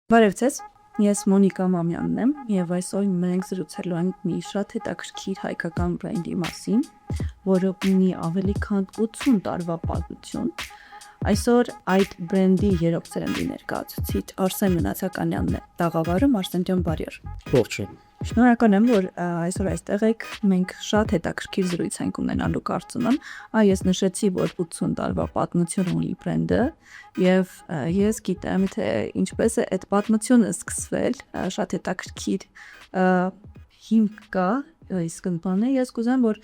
Բարև ձեզ, ես Մոնիկա Մամյանն եմ և այսօր մենք զրուցելու ենք մի շատ հետաքրքիր հայկական բրենդի մասին, որը ունի ավելի քան 80 տարվա պատմություն։ Այսօր այդ բրենդի երրորդ սերնդի ներկայացուցիչ Արսեն Մնացականյանն է տաղավարում։ Արսեն ջան, բարի օր։ Ողջույն։ Շնորհակալ եմ, որ այսօր այստեղ եք, մենք շատ հետաքրքիր զրույց ենք ունենալու կարծում եմ։ Ես նշեցի, որ 80 տարվա պատմություն ունի բրենդը եւ ես գիտեմ, թե ինչպես է այդ պատմությունը սկսվել, շատ հետաքրքիր հիմք կա, իսկ բանը ես կուզեմ, որ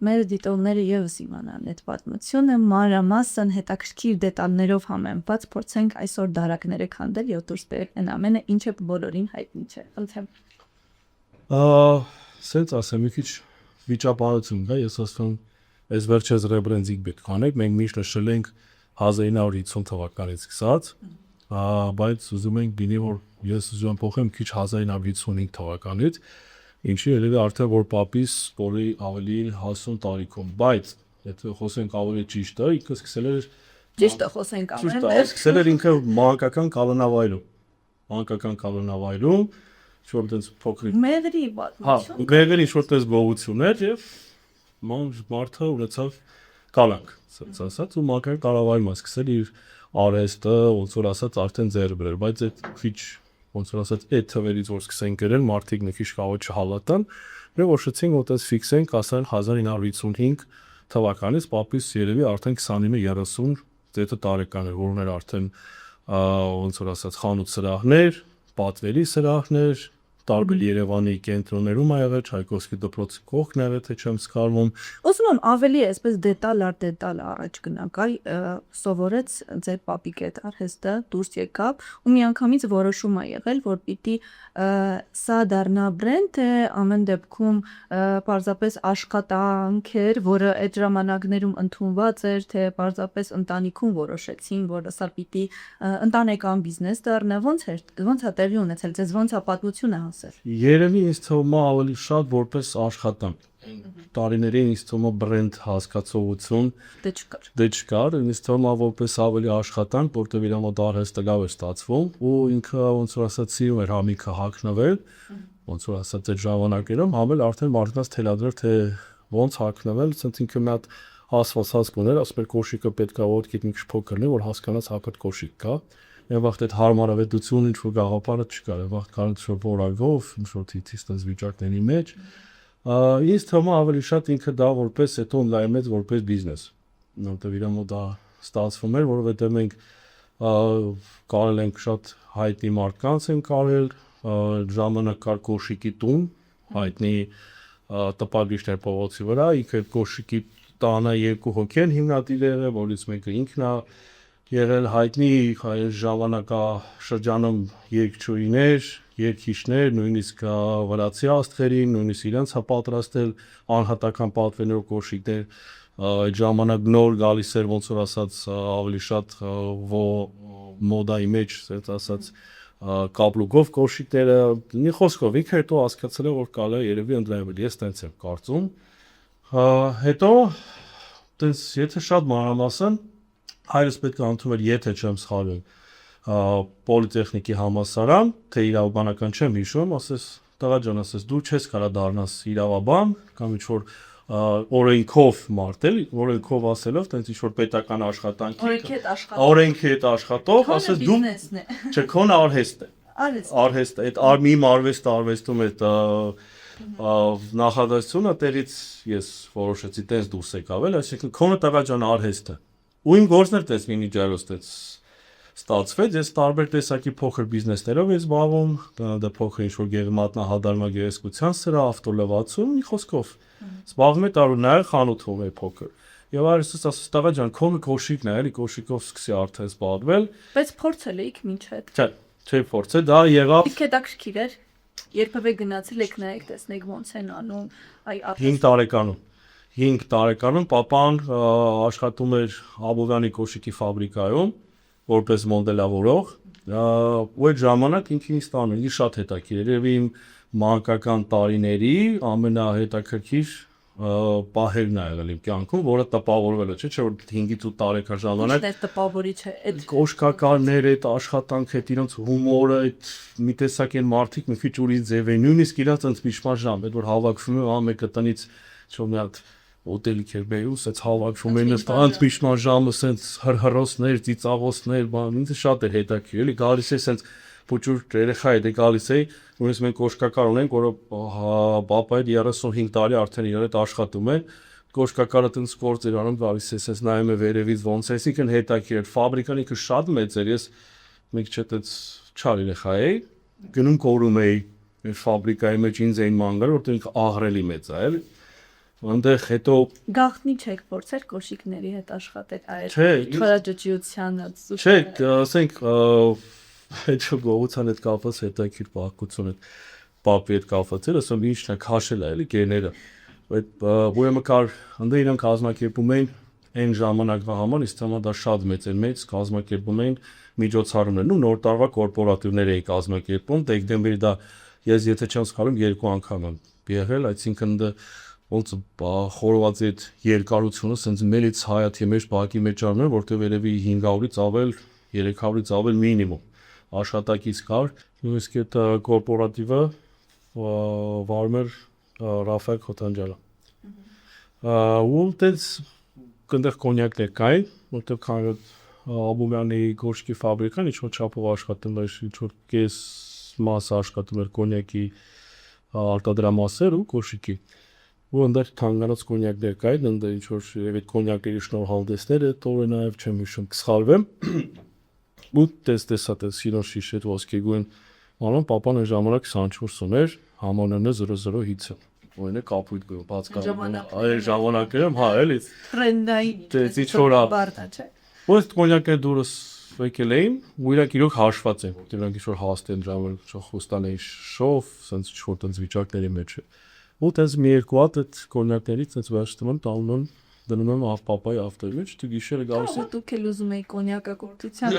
մեր դիտողները եւս իմանան այդ պատմությունը, մանրամասն հետաքրքիր դետալներով համեմված փորձենք այսօր դարակները քանդել եւ դուրս բերել այն ամենը, ինչը բոլորին հայտնի չէ։ Խնդրեմ։ Սենց ասեմ, մի քիչ վիճաբանություն կա, ես ասում այս վերջերս ռեբրենդինգ պետք անենք, մենք միշտ նշել ենք 1950 թվականից սկսած, բայց ուզում ենք լինի, որ ես ուզում եմ փոխեմ քիչ 1955 թվականից, ինչի երևի արդեն որ պապիս որի ավելի հասուն տարիքում, բայց եթե խոսենք ավելի ճիշտը, ինքը սկսել էր Ճիշտը խոսենք ամեն։ Սկսել էր ինքը մանկական կալանավայրում, ինչ-որ տենց փոքրիկ Մեղրի պատմություն։ Մեղրի ինչ-որ տես գողություն էր եւ մարդը ունեցավ կալանք, ասած ու մանկական կալանավայրում սկսել իր արհեստը, ոնց որ ասած արդեն ձեռը բերել, բայց այդ քիչ ոնց որ ասած այդ թվերից որ սկսեն գրել, մարդիկ մի քիչ կարող չհալատան, եւ որոշեցին որ տես ֆիքսենք, ասել 1955 թվականից պապիս երևի արդեն 29-30 տարեկան էր, որ ուներ արդեն ոնց որ ասած խանութ սրահներ, պատվերի սրահներ, տարբեր Երևանի կենտրոններում ա եղել, Չայկովսկի դպրոցի կողքն եղել, թե չեմ սխալվում։ Ուզում եմ ավելի այսպես դետալ առաջ գնանք, սովորեց ձեր պապիկ այդ արհեստը դուրս եկավ ու միանգամից որոշում ա եղել, որ պիտի սա դառնա բրենդ, թե ամեն դեպքում պարզապես աշխատանք էր, որը այդ ժամանակներում ընդունված էր, թե պարզապես ընտանիքում որոշեցին, որ սա պիտի ընտանեկան բիզնես դառնա, ոնց ա տեղի ունեցել, ձեզ ոնց ա պատմությունը հասել։ Երևի ինձ թվում է ավելի շատ որպես աշխատանք։ Տարիների ինձ թվում է բրենդ հասկացողություն դե չկար, ինձ թվում է որպես ավելի աշխատանք, որտեղ իր մոտ արհեստը լավ է ստացվում ու ինքը ոնց որ ասած սիրում էր համիքը հագնվել, ոնց որ ասած այդ ժամանակերում համել արդեն մարդկանց թելադրել թե ոնց հագնվել, ասած ինքը մի հատ ասված ուներ, ասում էր կոշիկը պետքա ոտքիդ մի քիչ փոքր լինի, որ հասկանաս հակդ կոշիկ կա։ Եվ վաղ այդ հարմարավետությունը ինչ որ գաղափարը չկար, վաղ կար ինչ-որ որակով, ինչ-որ թիթիստես վիճակների մեջ, ինձ թվում է ավելի շատ ինքը դա որպես հետո ընդլայնեց որպես բիզնես, որտեղ իր մոտ դա ստացվում էր, որովհետև մենք կարել ենք շատ հայտնի մարդկանց են կարել, ժամանակ կար կոշիկի տուն, հայտնի տպագրիչներ փողոցի վրա, ինքը կոշիկի տանը երկու հոգի են հիմնադիր եղել, որից մեկը ինքն է եղել հայտնի ժամանակաշրջանում երգչուհիներ, երգիչներ, նույնիսկ վրացի աստղերին, նույնիսկ իրենց հա պատրաստել անհատական պատվերներով կոշիկներ, այդ ժամանակ նոր գալիս էր ոնց որ ասած ավելի շատ մոդայի մեջ, ասած կապլուկով կոշիկները, մի խոսքով ինքը հետո հասկացել է որ կարելի է երևի ընդլայնվել, ես տենց եմ կարծում, հետո տենց եթե շատ մանրամասն հայրս պետք է անդում էր, եթե չեմ սխալվում, պոլիտեխնիկի համալսարան, թե իրավաբանական չեմ հիշում, ասես տղա ջան, ասես դու չես կարա դառնաս իրավաբան կամ ինչ-որ օրենքով մարտել, օրենքով ասելով, տենց ինչ-որ պետական աշխատանքի, օրենքի հետ աշխատող, ասես դու չէ, քոն արհեստ է, արհեստ է, այդ մի արվեստում այդ նախադասությունը տեղից ես որոշեցի տենց դուրս եկավել, այսինքն քոնը տղա ջան արհեստ է։ Ու իմ գործն էր տես մինի ջարոստեց ստացվեց, ես տարբեր տեսակի փոքր բիզնեսներով ես զբաղվում, դա փոքր ինչ-որ գեղմատնահարդարման գեղեցկության սրա, ավտոլվացում, մի խոսքով զբաղվում է տարու նաև խանութում է փոքր։ Եվ այրս ասաց տղա ջան, քոնը կոշիկն է, էլի կոշիկով սկսի արդեն զբաղվել։ Բայց փորձել էիք մինչեդ։ Չէ, փորձել, դա եղավ։ Իսկ հետաքրքիր էր։ Երբևէ գնացել եք նայեք, տեսնեք ոնց են անում, այ 5 տարեկանում պապան աշխատում էր Աբովյանի կոշիկի ֆաբրիկայում որպես մոդելավորող ու այդ ժամանակ ինքը ինձ տանում էր շատ հետաքրքիր երևի իմ մանկական տարիների ամենահետաքրքիր պահերն ա եղել իմ կյանքում, որը տպավորվել է, չէ՞ որ 5-ից 8 տարեկան ժամանակ Ինչ է տպավորիչ է այդ կոշկակարները, այդ աշխատանքը, այդ իրենց հումորը, այդ մի տեսակ են մարդիկ մի քիչ ուրիշ ձև են, նույնիսկ իրաց այնց միշմար ժամ, այդ որ հավաքվում են, մեկը տնից չո մի հատ ուտելիք էր բերում, ասած հավաքվում են այնց միշմար ժամը, ասած հրհրոսներ, ծիծաղոցներ, բան, ինձ շատ էր հետաքրքիր, էլի գալիս է ասած փոճուր երեխա է, դե գալիս է, որից մենք կոշկակար ունենք, որը պապայի 35 տարի արդեն իր հետ աշխատում է, կոշկակարը տենց գործ էր անում, գալիս է, ասած նայում է վերևից ոնց է, այսինքն հետաքրքիր էր, ֆաբրիկան ինքը շատ մեծ էր, ես մեկ չէ տենց չար երեխա էի, գնում կորում էի մեր ֆաբրիկայի մեջ ինձ էին ման գալ, որտեղ ինքը ահռելի մեծ է, էլի այնտեղ հետո գաղտնի չեք փորձել կոշիկների հետ աշխատել այդ չէ, թորաջոջությանը չէ, ասենք այդ գողության հետ կապված հետաքրքիր պահակություն այդ պապի հետ կապված էր, ասում ինչն է քաշել է, էլի գեները, այդ ուրեմն կար ընդ իրանք կազմակերպում էին այն ժամանակվա համար, իսկ թվում է դա շատ մեծ էր, մեծ կազմակերպում էին միջոցառումներ, ու նոր տարվա կորպորատիվներ էին կազմակերպում, դեկտեմբերի դա ես եթե չեմ սխալվում 2 անգամ եմ եղել, այսինքն դա ոնց խորոված այդ երկարությունը սենց մելից հայաթի մեջ բակի մեջ արնում, որտեղ երևի 500-ից ավել, 300-ից ավել մինիմում աշխատակից կար, նույնիսկ այդ կորպորատիվը վարում էր Ռաֆայել Քոթանջյանը։ Ու դες այնտեղ կոնյակներ կային, որտեղ քան Աբովյանի գոշկի ֆաբրիկան ինչ-որ չափով աշխատում էր, ինչ-որ կես մասը աշխատում էր կոնյակի արտադրամասեր ու կոշիկի։ Ու այնտեղ թանգանոց կոնյակներ կային, այնտեղ ինչ-որ այդ կոնյակների շնորհանդեսները, տորը նաև չեմ հիշում, կսխալվեմ։ Ու տեսա սիրուն շիշետ ոսկեգույն անում, պապան այն ժամանակ 24 ուներ, համանունը 005-ը։ Ոյնը կապույտ գույն, բաց կապույտ։ Այն ժամանակներում, հա, էլի։ Տրենդային։ Դες ինչ որ բարդ է, չէ։ Ոստ կոնյակները դուրս եկել էին, ու իրենք իրոք հաշված են, որտեղ իրանք ինչ-որ հաստ են դրամել, խոստան էին շով, սենց ինչ-որ տենց վիճակների մեջ է։ Ու տենց մի երկու հատ այդ կոնյակներից տենց վերջնում եմ, տանում եմ, դնում եմ պապայի ավտոյի մեջ, դու գիշերը գալիս է։ Դուք էլ ուզում եք կոնյակակորթության։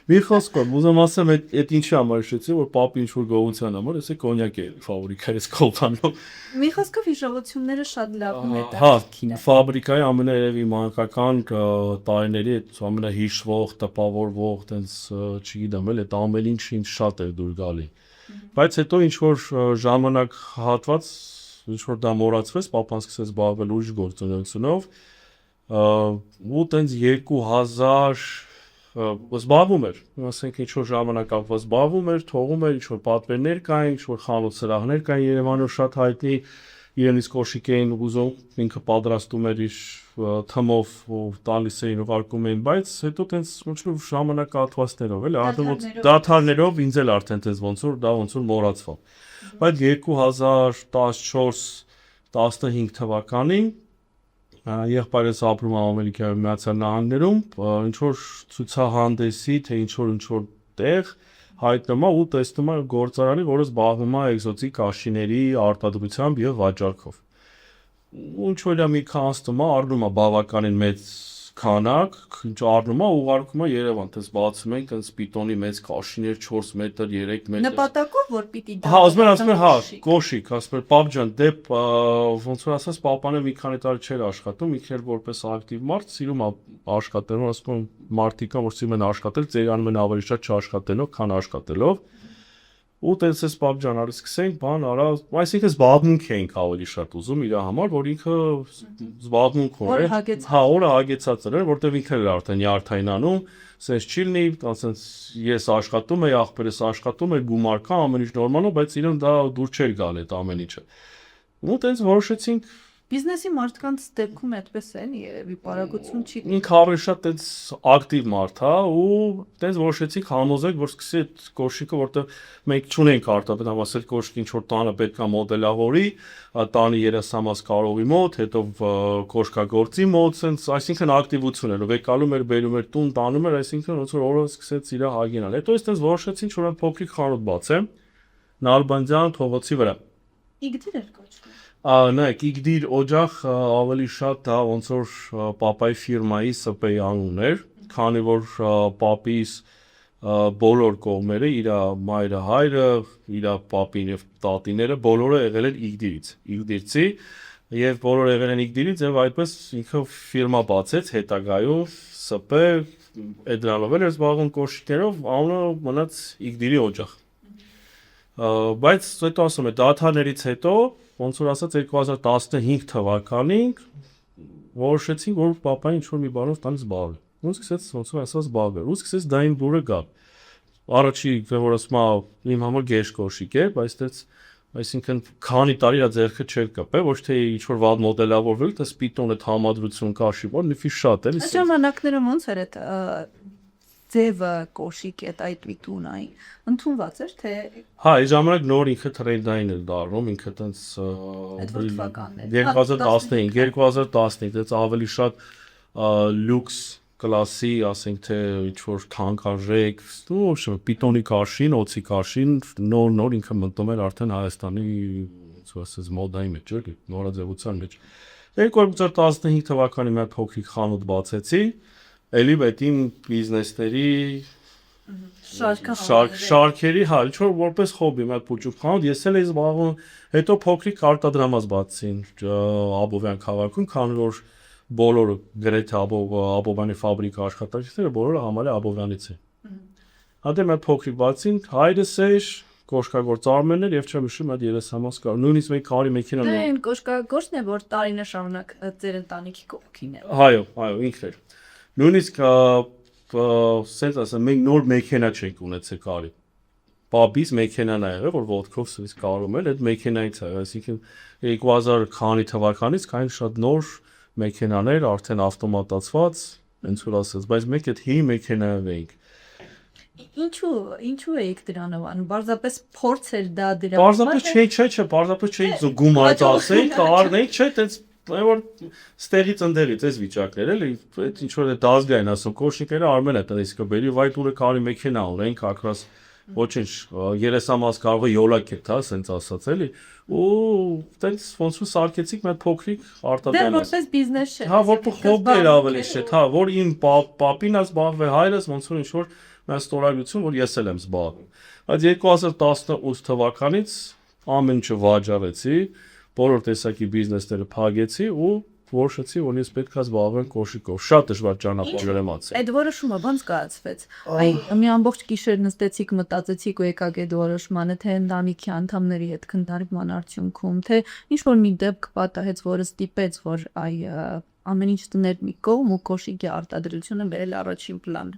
Մի խոսքով, ուզում ասեմ, այդ ինչի համար հիշեցի, որ պապի ինչ-որ գողության համար, էս է կոնյակ է ֆաբրիկայից կոլտանում։ Մի խոսքով հիշողությունները շատ լավ Հա, ֆաբրիկայի ամենաերևի մանկական տարիների այդ ամենահիշվող, տպավորվող, տենց չգիտեմ, էլ այդ ամեն ինչ ինձ շատ էր դուր գալի։ Բայց հետո ինչ որ ժամանակ հատված, ինչ որ դա մոռացվեց, պապան սկսեց զբաղվել ուրիշ գործունեությունով, ու տենց 2000 զբաղվում էր, ասենք ինչ որ ժամանակ ապա զբաղվում էր, թողում էր, ինչ որ պատվերներ կային, ինչ որ խանութ սրահներ կային Երևանում շատ հայտնի, իրենից կոշիկ էին ուզում, ինքը պատրաստում էր իր թմով ու տալիս էին ուղարկում էին, բայց հետո տենց ոնց որ ժամանակահատվածներով էլի, արդեն դադարներով ինձ էլ արդեն տենց ոնց որ դա ոնց որ մոռացավ։ Բայց 2014-15 թվականին եղբայրս ապրում է Ամերիկայում Միացյալ Նահանգներում, ինչ որ ցուցահանդեսի, թե ինչ որ տեղ հայտնում է ու տեսնում է գործարանի, որը զբաղվում է էկզոտիկ աշիների արտադրությամբ եւ վաճառքով։ Ու ինչ որ մի քան անցնում է, առնում է բավականին մեծ քանակ, ինչ առնում է, ուղարկում է Երևան, տես բացում ենք, տես պիտոնի մեծ կաշիներ 4 մետր, 3 մետր։ Նպատակով որ պիտի դա։ Հա, ասում են, հա, կոշիկ, ասում են, պապ ջան, դե ոնց որ ասած, պապանը մի քանի տարի չէր աշխատում, ինքն էլ որպես ակտիվ մարդ սիրում է աշխատել, ասում են, մարդիկ կան, որ սիրում են աշխատել, ծերանում են ավելի շատ չաշխատելով, քան աշխատելով։ Ու տենց էս պապ ջան, արի սկսենք, բան արա, այսինքն զբաղմունք էինք ավելի շատ ուզում իր համար, որ ինքը զբաղմունք ուներ, հա, օրը հագեցած էր, որտեվ ինքն էլ արդեն յարթայնանում, սենց չի լինի, ասենց ես աշխատում եի, աղբերս աշխատում էր, գումար կա, ամեն ինչ նորմալ է, բայց իրեն դա դուր չէր գալ այդ ամեն ինչը։ Ու տենց որոշեցինք Բիզնեսի մարդկանց դեպքում այդպես են, երևի պարագություն չի։ Ինքը ավելի շատ այդպես ակտիվ մարդ է ու այդպես որոշեցինք համոզենք, որ սկսի այդ կոշիկը, որտեղ մենք չունենք արտադրական, ասել կոշիկը ինչ որ տանը պետք է մոդելավորի, տանի երեսամաս կարողի մոտ, հետո կոշկագործի մոտ, այսինքն ակտիվություն էր, եկալում էր, բերում էր տուն, տանում էր, այսինքն ոնց որ օրը սկսեց իր հագենալ։ Հետո այդպես որոշեցինք, որ այն փոքրիկ խանութ բացեմ Նալբանդյան փողոցի վրա։ Իգդիր էր կոչվում։ Նայեք, Իգդիր օջախ ավելի շատ դա ոնց որ պապայի ֆիրմայի ՍՊ-ի անունն էր, քանի որ պապիս բոլոր կողմերը, իր մայրը, հայրը, իր պապին եւ տատիները բոլորը եղել են Իգդիրից, Իգդիրցի, Եվ բոլոր եղել են իգդիրից եւ այդպես ինքը ֆիրմա բացեց հետագայում ՍՊ այդ դրանով էր զբաղվում կոշիկներով, անունը մնաց իգդիրի օջախ։ Բայց հետո ասում եմ դաթարներից հետո ոնց որ ասած 2015 թվականին որոշեցին որ պապային ինչ-որ մի բանով տան զբաղվել։ Ու սկսեց ոնց որ ասած զբաղվել։ Ու սկսեց դային բուրը գալ։ Առաջի որ ասում եմ իմ համար գեշ կոշիկ է, բայց այսինքն քանի տարի դա ձեռքը չէր կպել, ոչ թե ինչ-որ վատ մոդելավորվել, դա սպիտոն այդ համադրություն կաշի, որ նիֆի շատ էլի։ Այս ժամանակները ոնց էր այդ ձևը կոշիկ այդ միտունային ընդունված էր թե հա այս ժամանակ նոր ինքը տրենդային էր դառնում ինքը տենց 2015 դից ավելի շատ լյուքս կլասի ասենք թե ինչ որ թանկարժեք ու պիտոնի կաշին, օծի կաշին նոր ինքը մտնում էր արդեն Հայաստանի ոնց ասած մոդայի մեջ էլի նորաձևության մեջ 2015 թվականին մի փոքրիկ խանութ բացեցի էլի այդ իմ բիզնեսների շարքերի հա ինչ որ որպես հոբի մի հատ փուճուկ խանութ ես էլ էի զբաղվում հետո փոքրիկ արտադրամաս բացեցին Աբովյան քաղաքում քանի որ բոլորը գրեթե Աբովյանի ֆաբրիկա աշխատակիցները բոլորը համարյա Աբովյանից են հատե մի հատ փոքրիկ բացին հայրս էր կոշկագործ Արմենն էր եւ չեմ հիշում այդ երեսամաս կար նույնիսկ մեկ կարի մեքենա Դեն կոշկագործն է որ տարիներ շարունակ ձեր ընտանիքի կողքին է Այո ինքն էր նույնիսկ սենց ասեմ մենք նոր մեքենա չենք ունեցել կարի Պապիս մեքենան ա եղել որ ոտքով սից կարում էր այդ մեքենայից է այսինքն 2000 քանի թվականից քանի շատ նոր մեքենաներ արդեն ավտոմատացված ոնց որ ասած բայց մենք այդ հի մեքենայով էինք Ինչու եք դրանով անում բարձրապես փորձ էր դա դրա Բարձրապես չէ բարձրապես չէի գումար ծախսեի կառնեի չէ տենց որ ստեղից ընդերից էս վիճակներ էլի այդ ինչ որ դազգային ասում կոշիկները արմեն է տնիսկը բերի վայ դուրը կարի մեքենա ունենք ակրաս ոչինչ երեսամաս կարող է յոլակ է դա սենց ասած էլի ու տենց ոնց որ սարքեցիք մի փոքրիկ արտադրամ Դե որպես բիզնես չէ Հա որ հոբբի էր ավելի չէ հա որ իմ պապին ա զբաղվել հայրս ոնց որ ինչ որ մի ստորագրություն որ ես էլ եմ զբաղվում բայց 2018 թվականից ամեն ինչը վաճառեցի բոլոր տեսակի բիզնեսները փակեցի ու որոշեցի որ ես պետքա զբաղվեմ կոշիկով շատ դժվար ճանապարհ եմ անցել Այդ որոշումը ո՞նց կայացվեց մի ամբողջ գիշեր նստեցիք մտածեցիք ու եկաք այդ որոշմանը թե ընտանիքի անդամների հետ քննարկման արդյունքում թե ինչ որ մի դեպք պատահեց որը ստիպեց որ ամեն ինչ դներ մի կողմ ու կոշիկի արտադրությունը բերել առաջին պլան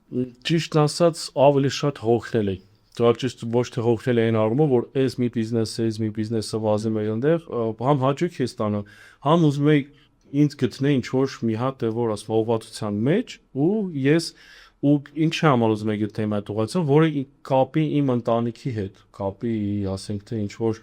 Ճիշտ ասած ավելի շատ հոգնել էի Ճիշտ ոչ թե հոգնել էին առումով որ այս մի բիզնեսը վազում է այնտեղ համ հաճույք է ստանում համ ուզում եի ինձ գտնել ինչ որ մի հատ որ ասում ուղղվածության մեջ ու ես ու ինչի համար ուզում եի գտնել այդ ուղղվածությունը որը կապի իմ ընտանիքի հետ կապի ասենք թե ինչ որ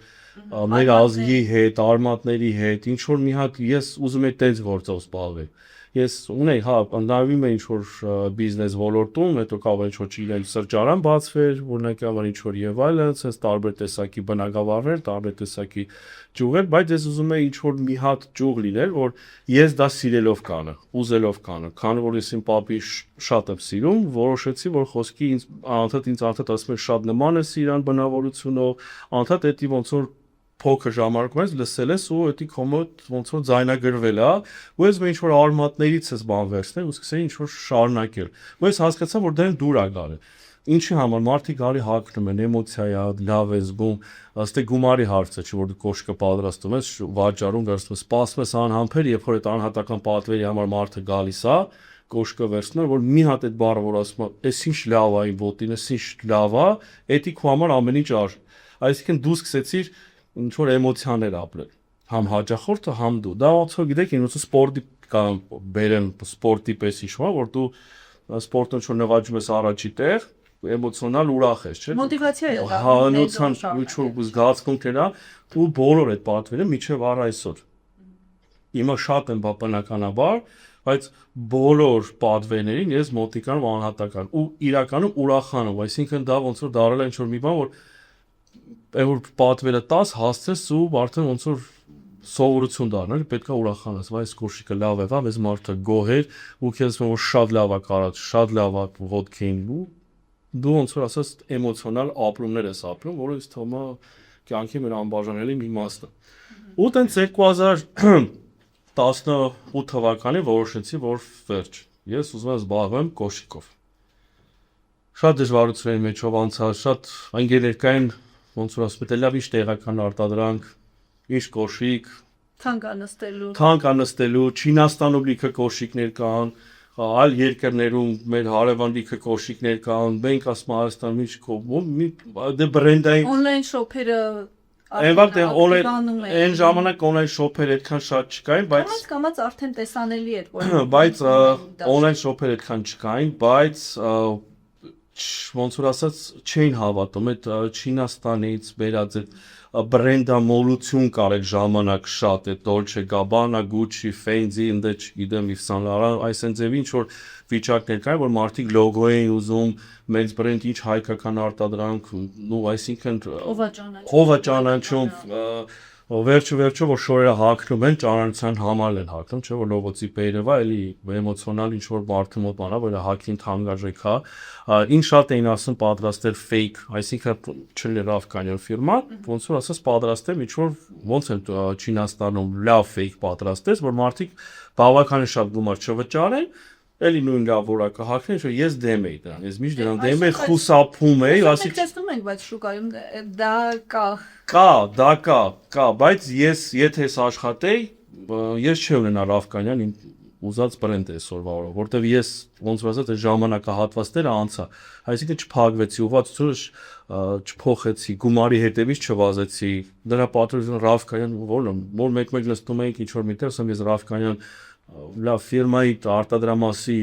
մեր ազգի հետ արմատների հետ ինչ որ մի հատ ես ուզում եի տենց գործով զբաղվել Ես ունեի, հա, ընդհանրում է ինչ-որ բիզնես ոլորտում, հետո կարող է ինչ-որ իրեն սրճարան բացվեր, օրինակավոր ինչ-որ եւ այլն, sense տարբեր տեսակի բնակավարներ, տարբեր տեսակի ճյուղեր, բայց ես ուզում եի ինչ-որ մի հատ ճյուղ լիներ, որ ես դա սիրելով կանեմ, ուզելով կանեմ, քանի որ ես իմ պապի շատ եմ սիրում, որոշեցի, որ խոսքի ինձ անդադ ասում է շատ նման է իրան բնավորությունով, անդադ էդի ոնց որ փոքր ժամանակում ես լսել ես ու էդի կոմոդ ոնց որ ձայնագրվել է ու ես ինչ որ արմատներից ես բան վերցնել ու սկսեի ինչ որ շարունակել ու ես հասկացա որ դեն դուր ա գալի ինչի համար մարդիկ արի հակնում են էմոցիա է լավ է զգում ըստ է գումարի հարցը չէ որ դու կոշկը պատրաստում ես վաճառում վերցնում ես սպասում ես անհամբեր երբ որ այդ անհատական պատվերի համար մարդը գալիս է կոշկը վերցնել որ մի հատ այդ բառը որ ասում է էս ինչ լավ է իմ ոտին էս ինչ լավ է էդի քո համար ամեն ինչ ար այսինքն դու սկսեցիր ինչ որ էմոցիաներ ապրել համ հաճախորդը համ դու դա ոնց որ գիտեք ինձ սպորտի կամ բերեն սպորտի պես իշਵਾ որ դու սպորտը ինչ որ նվաճում ես առաջի տեղ էմոցիոնալ ուրախ ես չէ մոտիվացիա է հանոցան ինչ որ զգացմունքներ ա ու բոլոր այդ պատվերը միջև առ այսօր հիմա շատ են բնականաբար բայց բոլոր պատվերներին ես մոտիկան ու անհատական ու իրականում ուրախանում այսինքն դա ոնց որ դարել է ինչ որ մի բան որ որ պատվերը 10 հասցես ու արդեն ոնց որ սովորություն դառնալ պետքա ուրախանաս վայ կոշիկը լավ է վա մեզ մարդը գոհեր ու քեզ որ շատ լավ է կարած շատ լավ է ոտքին ու դու ոնց որ ասած էմոցիոնալ ապրումներ ես ապրում որը ինձ թվում է կյանքի մեր անբաժանելի մի մասն է։ Ու տենց 2018 թվականին որոշեցի, որ վերջ, ես ուզում եմ զբաղվեմ կոշիկով։ Շատ դժվարությունների մեջով անցա, շատ ընկերներ կային, ոնց որ ասում եմ, լավ ինչ տեղական արտադրանք, ինչ կոշիկ, թանկ անստելու, Չինաստանում լիքը կոշիկներ կան, այլ երկրներում մեր հարևան լիքը կոշիկներ կան, մենք ասում Հայաստանում ինչ դե բրենդային on-line shop-երը այն ժամանակ on-line shop-եր այդքան շատ չկային, կամաց արդեն տեսանելի էր, բայց on-line shop-եր այդքան չկային, բայց ոնց որ ասած չէին հավատում այդ Չինաստանից բերած այդ բրենդամոլություն կար այդ ժամանակ շատ այդ Dolce Gabbana, Gucci, Fendi, ընդ չգիտեմ Yves Saint Laurent, այսինքն ձևի ինչ որ վիճակներ կային, որ մարդիկ լոգո էին ուզում, մեծ բրենդ ինչ հայկական արտադրանք, ու այսինքն ով է ճանաչում վերջը որ շորերը հագնում են ճանաչության համար են հագնում, չէ՞ որ լոգոտիպերը վա էլի էմոցիոնալ ինչ որ մարդու մոտ բանա, որ հագին թանկարժեք հա, ինչ շատ էին ասում պատրաստել fake, այսինքն չլի Ravkanyan ֆիրմա, ոնց որ ասած պատրաստել ինչ որ ոնց են Չինաստանում լավ fake պատրաստես, որ մարդիկ բավականին շատ գումար չվճարեն, էլի նույն լավ որակը հագնեն, որ ես դեմ էի դրան, ես միշտ դրան դեմ էի, խուսափում էի, ասի տեսնում ենք, բայց շուկայում դա կա, բայց ես եթե ես աշխատեի, ես չի ունենա Ravkanyan իմ ուզած բրենդ է այսօրվա օրը, որտեվ ես ոնց որ ասած այդ ժամանակահատվածները անցա, այսինքն չփակվեցի, ուղղակի չփոխեցի, գումարի հետևից չվազեցի, դրա պատրաստությունը Ravkanyan որ մեկ նստում էինք ինչ որ միտեղ, ասում ես Ravkanyan լավ ֆիրմայի արտադրամասի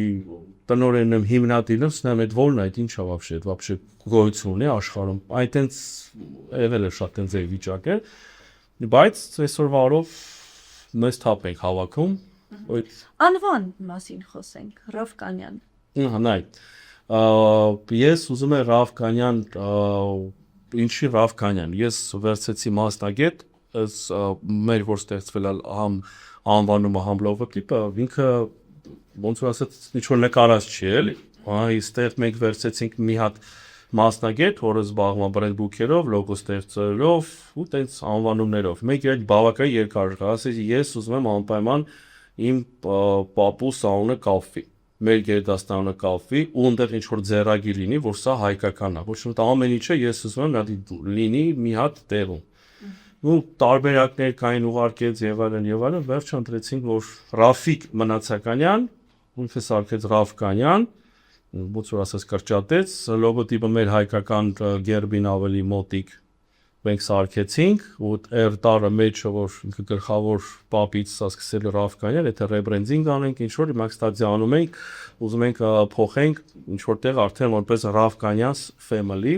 տնօրենն եմ, հիմնադիրն եմ, ասում եմ այդ որն է, այդ ինչա вообще գոյություն ունի աշխարհում, այտենց եղել է շատ տենց վիճակներ, բայց այսօրվա օրով մեծ թափ ենք հավաքում Անվան մասին խոսենք, Ravkanyan։ Նայ, ես ուզում եմ Ravkanyan, ինչի Ravkanyan, ես վերցեցի մասնագետ, մեր որ ստեղծվել է անվանումը համ լոգոտիպը, ինքը ոնց որ ասած ինչ-որ նկարած չի էլի, այստեղ մենք վերցեցինք մի հատ մասնագետ, որը զբաղվում է բրենդ բուքերով, լոգո ստեղծելով ու տենց անվանումներով, մեկ այդ բավական երկար կա, ասեցի ես ուզում եմ անպայման իմ պապուս անունը կապվի, մեր գերդաստանը կապվի ու այնտեղ ինչ-որ ձեռագիր լինի, որ սա հայկական է, ոչ թե ամեն ինչը ես ուզում եմ լինի մի հատ տեղում։ Ու տարբերակներ կային ուղարկեց եւ այլն, վերջը ընտրեցինք, որ Rafik Մնացականյան, ինքը սարքեց Ravkanyan, ոնց որ ասած կրճատեց, լոգոտիպը մեր հայկական գերբին ավելի մոտիկ մենք սարքեցինք, ու R-տարը մեջը որ ինքը գլխավոր պապից սա սկսել Ravkanyan, եթե ռեբրենդինգ անենք, ինչ որ հիմա ստադիա անում ենք, ուզում ենք փոխենք ինչ որտեղ արդեն որպես Ravkanyan family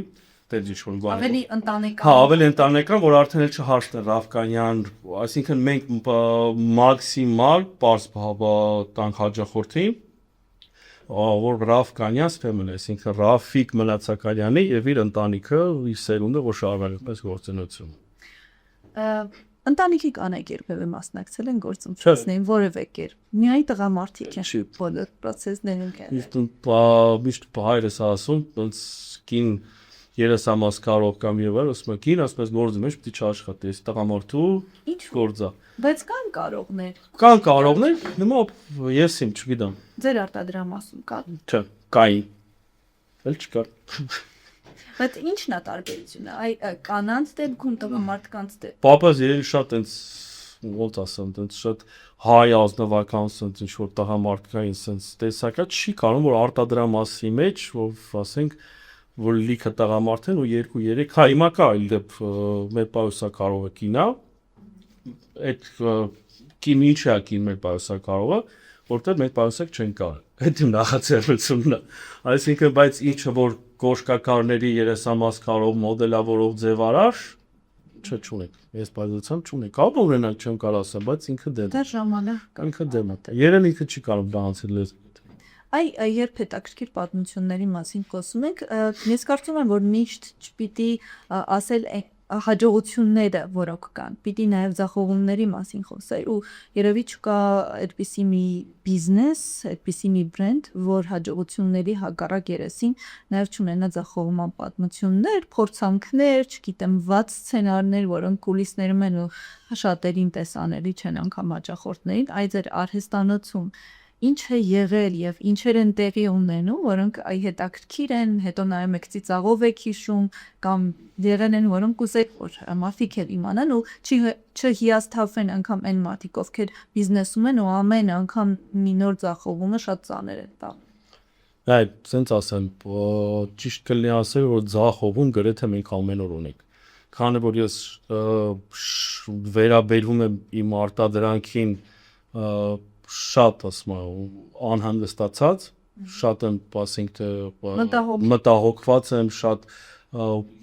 ավելի ընտանեկան։ Հա, ավելի ընտանեկան, որ արդեն էլ չհարցն է Ravkanyan, այսինքն մենք մաքսիմալ պարզ տանք հաջախորդին, որ Ravkanyan family, այսինքն Rafik Մնացականյանի եւ իր ընտանիքը, իր սերունդը, որ շարունակել պես գործունեություն։ Ընտանիքի կանայք երբևէ մասնակցել են գործընթացներին, որևէ կերպ։ Միայն տղամարդիկ են բոլոր process-ներում կան։ Միշտ հայրս ասում, ոնց կին երեսամաս կարող կամ եւ այլ, ասում եմ, կին ասես գործի մեջ պիտի չաշխատես, տղամարդու գործա։ Բայց կան կարողներ։ Կան կարողներ, նույնը ես իմ չգիտեմ։ Ձեր արտադրամասում կա։ Չէ, կային։ Էլ չկար։ Բայց ի՞նչն է տարբերությունը։ Այ կանանց դեպքում տղամարդկանց դեպքում։ Պապաս երևի շատ այնց ոնց ասեմ, այնց շատ հայ ազնվական sense ինչ որ տղամարդկային sense տեսակա չի կարող որ արտադրամասի մեջ, որ ասենք որ լիքը տղամարդ են ու 2-3, հա հիմա կա այլ դեպ մեր պայուսա կարող է կինա, այդ կին ինչ է կին մեր պայուսա կարող է, որտեղ մեր պայուսակ չեն կարող, այդ իմ նախաձեռնությունն է, այսինքն բայց ինչը որ կոշկակարների երեսամաս կարող մոդելավորող ձևարար, չունենք, ես պայուսությամբ չունենք, կարող ունենանք չեմ կարող ասեմ, բայց ինքը դեմ է, դա ժամանակ, ինքը դեմ է, երեն ինքը չի կարող դա անցել լեզ Այ երբ հետաքրքիր պատմությունների մասին խոսում ենք, ես կարծում եմ, որ միշտ չպիտի ասել հաջողությունները, որոնք կան, պիտի նաև ձախողումների մասին խոսել ու երևի չկա այդպիսի մի բիզնես, այդպիսի մի բրենդ, որ հաջողությունների հակառակ երեսին նաև չունենա ձախողման պատմություններ, փորձանքներ, չգիտեմ, վատ սցենարներ, որոնք կուլիսներում են ու շատերին տեսանելի չեն անգամ հաճախորդներին, այ ձեր արհեստանոցում ինչ է եղել եւ ինչեր են տեղի ունենում, որոնք հետաքրքիր են, հետո նաև եք ծիծաղով եք հիշում կամ եղել են, որոնք կուզեք որ մարդիկ էլ իմանան ու չհիասթափվեն անգամ այն մարդիկ, ովքեր բիզնեսում են ու ամեն անգամ մի նոր ձախողումը շատ ծանր է տա։ Այ, սենց ասեմ, ճիշտ կլինի ասել, որ ձախողում գրեթե մենք ամեն օր ունենք։ Քանի որ ես վերաբերվում եմ իմ արտադրանքին շատ ասում անհանգստացած, շատ եմ, ասենք թե մտահոգված եմ, շատ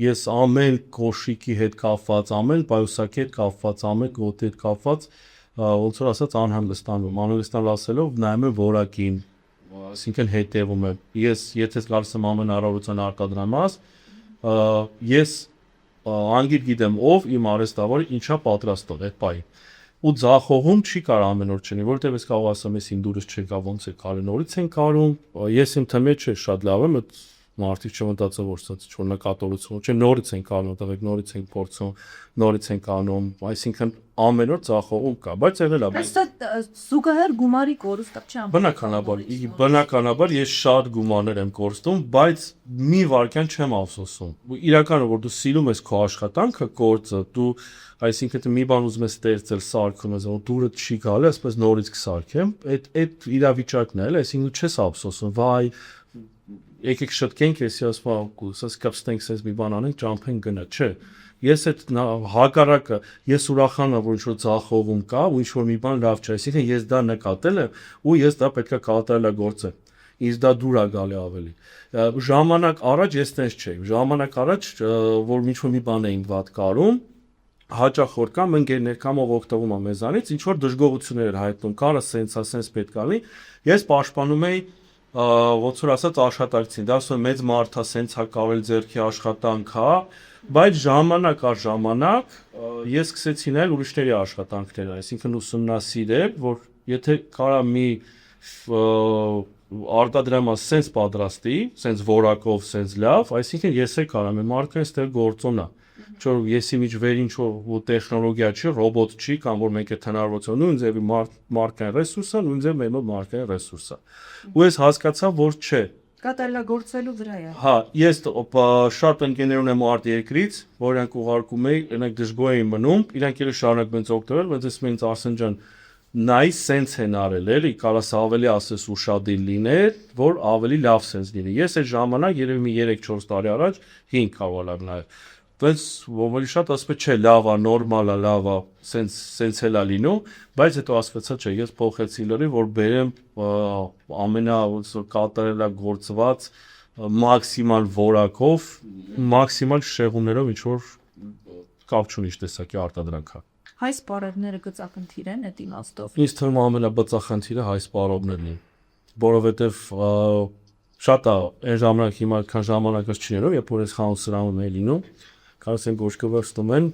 ես ամեն կոշիկի հետ կապված, ամեն պայուսակի հետ կապված, ամեն գոտի հետ կապված, ոնց որ ասած անհանգստանում, անհանգստանալ ասելով նայում եմ որակին, այսինքն հետևում եմ, ես եթե գալիս եմ ամեն առավոտյան արտադրանմաս, ես անգիր գիտեմ ով իմ արհեստավորը ինչա պատրաստել այդ պահին ու ձախողում չի կարող ամեն օր չնի, որովհետև ես կարող ասեմ, ես իմ դուրս չեկա, ոնց է կարել, նորից են կարում, ես իմ թմե չէ շատ լավ եմ, այդ մարդիկ չմտածող որ սա ինչ-որ նկատողություն, չէ, նորից են կանում, տղեկ նորից են փորձում, նորից են կանում, այսինքն ամեն օր ձախողում կա, բայց եղել է։ Բայց զուգահեռ գումարի կորուստը չի Բնականաբար ես շատ գումարներ եմ կորստում, բայց մի վարքյան չեմ ափսոսում։ Իրականում որ դու սիրում ես քո աշխատանքը, գործը, դու այսինքն մի բան ուզում ես ստեղծել, սարքում ես, դուրը չի գալի, ասես նորից կսարքեմ, այդ իրավիճակն է, այսինքն չես ափսոսում, վայ եկեք շտկենք, էսի ասում ասես կապստենք, ասես մի բան անենք, ճամփենք գնա, չէ։ Ես այդ հակառակը, ես ուրախանա, որ ինչ-որ ձախողում կա, ու ինչ-որ մի բան լավ չէ, այսինքն ես դա նկատել եմ, ու ես դա պետքա կատարելագործեմ։ Ինձ դա դուր է գալի ավելի։ Ժամանակ առաջ ես տենց չէի։ Ժամանակ առաջ, որ ինչ-որ մի բան էին վատ կարում, հաճախորդ կամ ընկերներ կամ ով օգտվում է մեզանից, ինչ որ դժգոհություններ էր հայտնում, կարա սենց պետք ալի, ես պաշտպանում էի ոնց որ ասած աշխատակցին, դա ասում մեծ մարդ է, սենց հա կարել ձերքի աշխատանք հա, բայց ժամանակ առ ժամանակ ես սկսեցի նայել ուրիշների աշխատանքները, այսինքն ուսումնասիրել, որ եթե կարա մի արտադրամա սենց պատրաստի, սենց որակով, սենց լավ, այսինքն ես էլ կարամ եմ մարդը այստեղ գործոն է, չէ՞ եսի միջ վեր ինչ որ տեխնոլոգիա չի, ռոբոտ չի կամ որ մենք այդ հնարավորություն նույն ձևի մարդկային ռեսուրսը, նույն ձև մեր մոտ մարդկային ռեսուրսը։ Ու ես հասկացա, որ չէ։ Կատարելագործելու վրա է։ Հա, ես շատ ընկերներ ունեմ արտերկրից, որոնք ուղարկում էի, իրենք դժգոհ էին մնում, իրենք էլ շարունակում են օգտվել, բայց ես ինձ Արսեն ջան, նայ սենց են արել, էլի, կարաս ավելի ասես ուշադիր լիներ, որ ավելի լավ սենց լինի։ Ես այդ ժամանակ երևի մի 3-4 տարի առաջ 5 կարող եմ նայել։ Բայց ովքեր շատ ասում են, չէ, լավ է, նորմալ է, լավ է, սենց էլ է լինում, բայց հետո ասվեցա, չէ, ես փոխեցի լրի, որ բերեմ ամենա կատարելագործված մաքսիմալ որակով, մաքսիմալ շեղումներով ինչ որ կապ չունի տեսակի արտադրանքա։ Հայ սպառողները գծախնդիր են այդ իմաստով։ Ինձ թվում է ամենաբծախնդիրը հայ սպառողներն են, որովհետև շատ է այն ժամանակ հիմա քան ժամանակս չի ներում, երբ որ ես խանութ սրանում եմ լինում, կարծես են գոշկովը ստում են,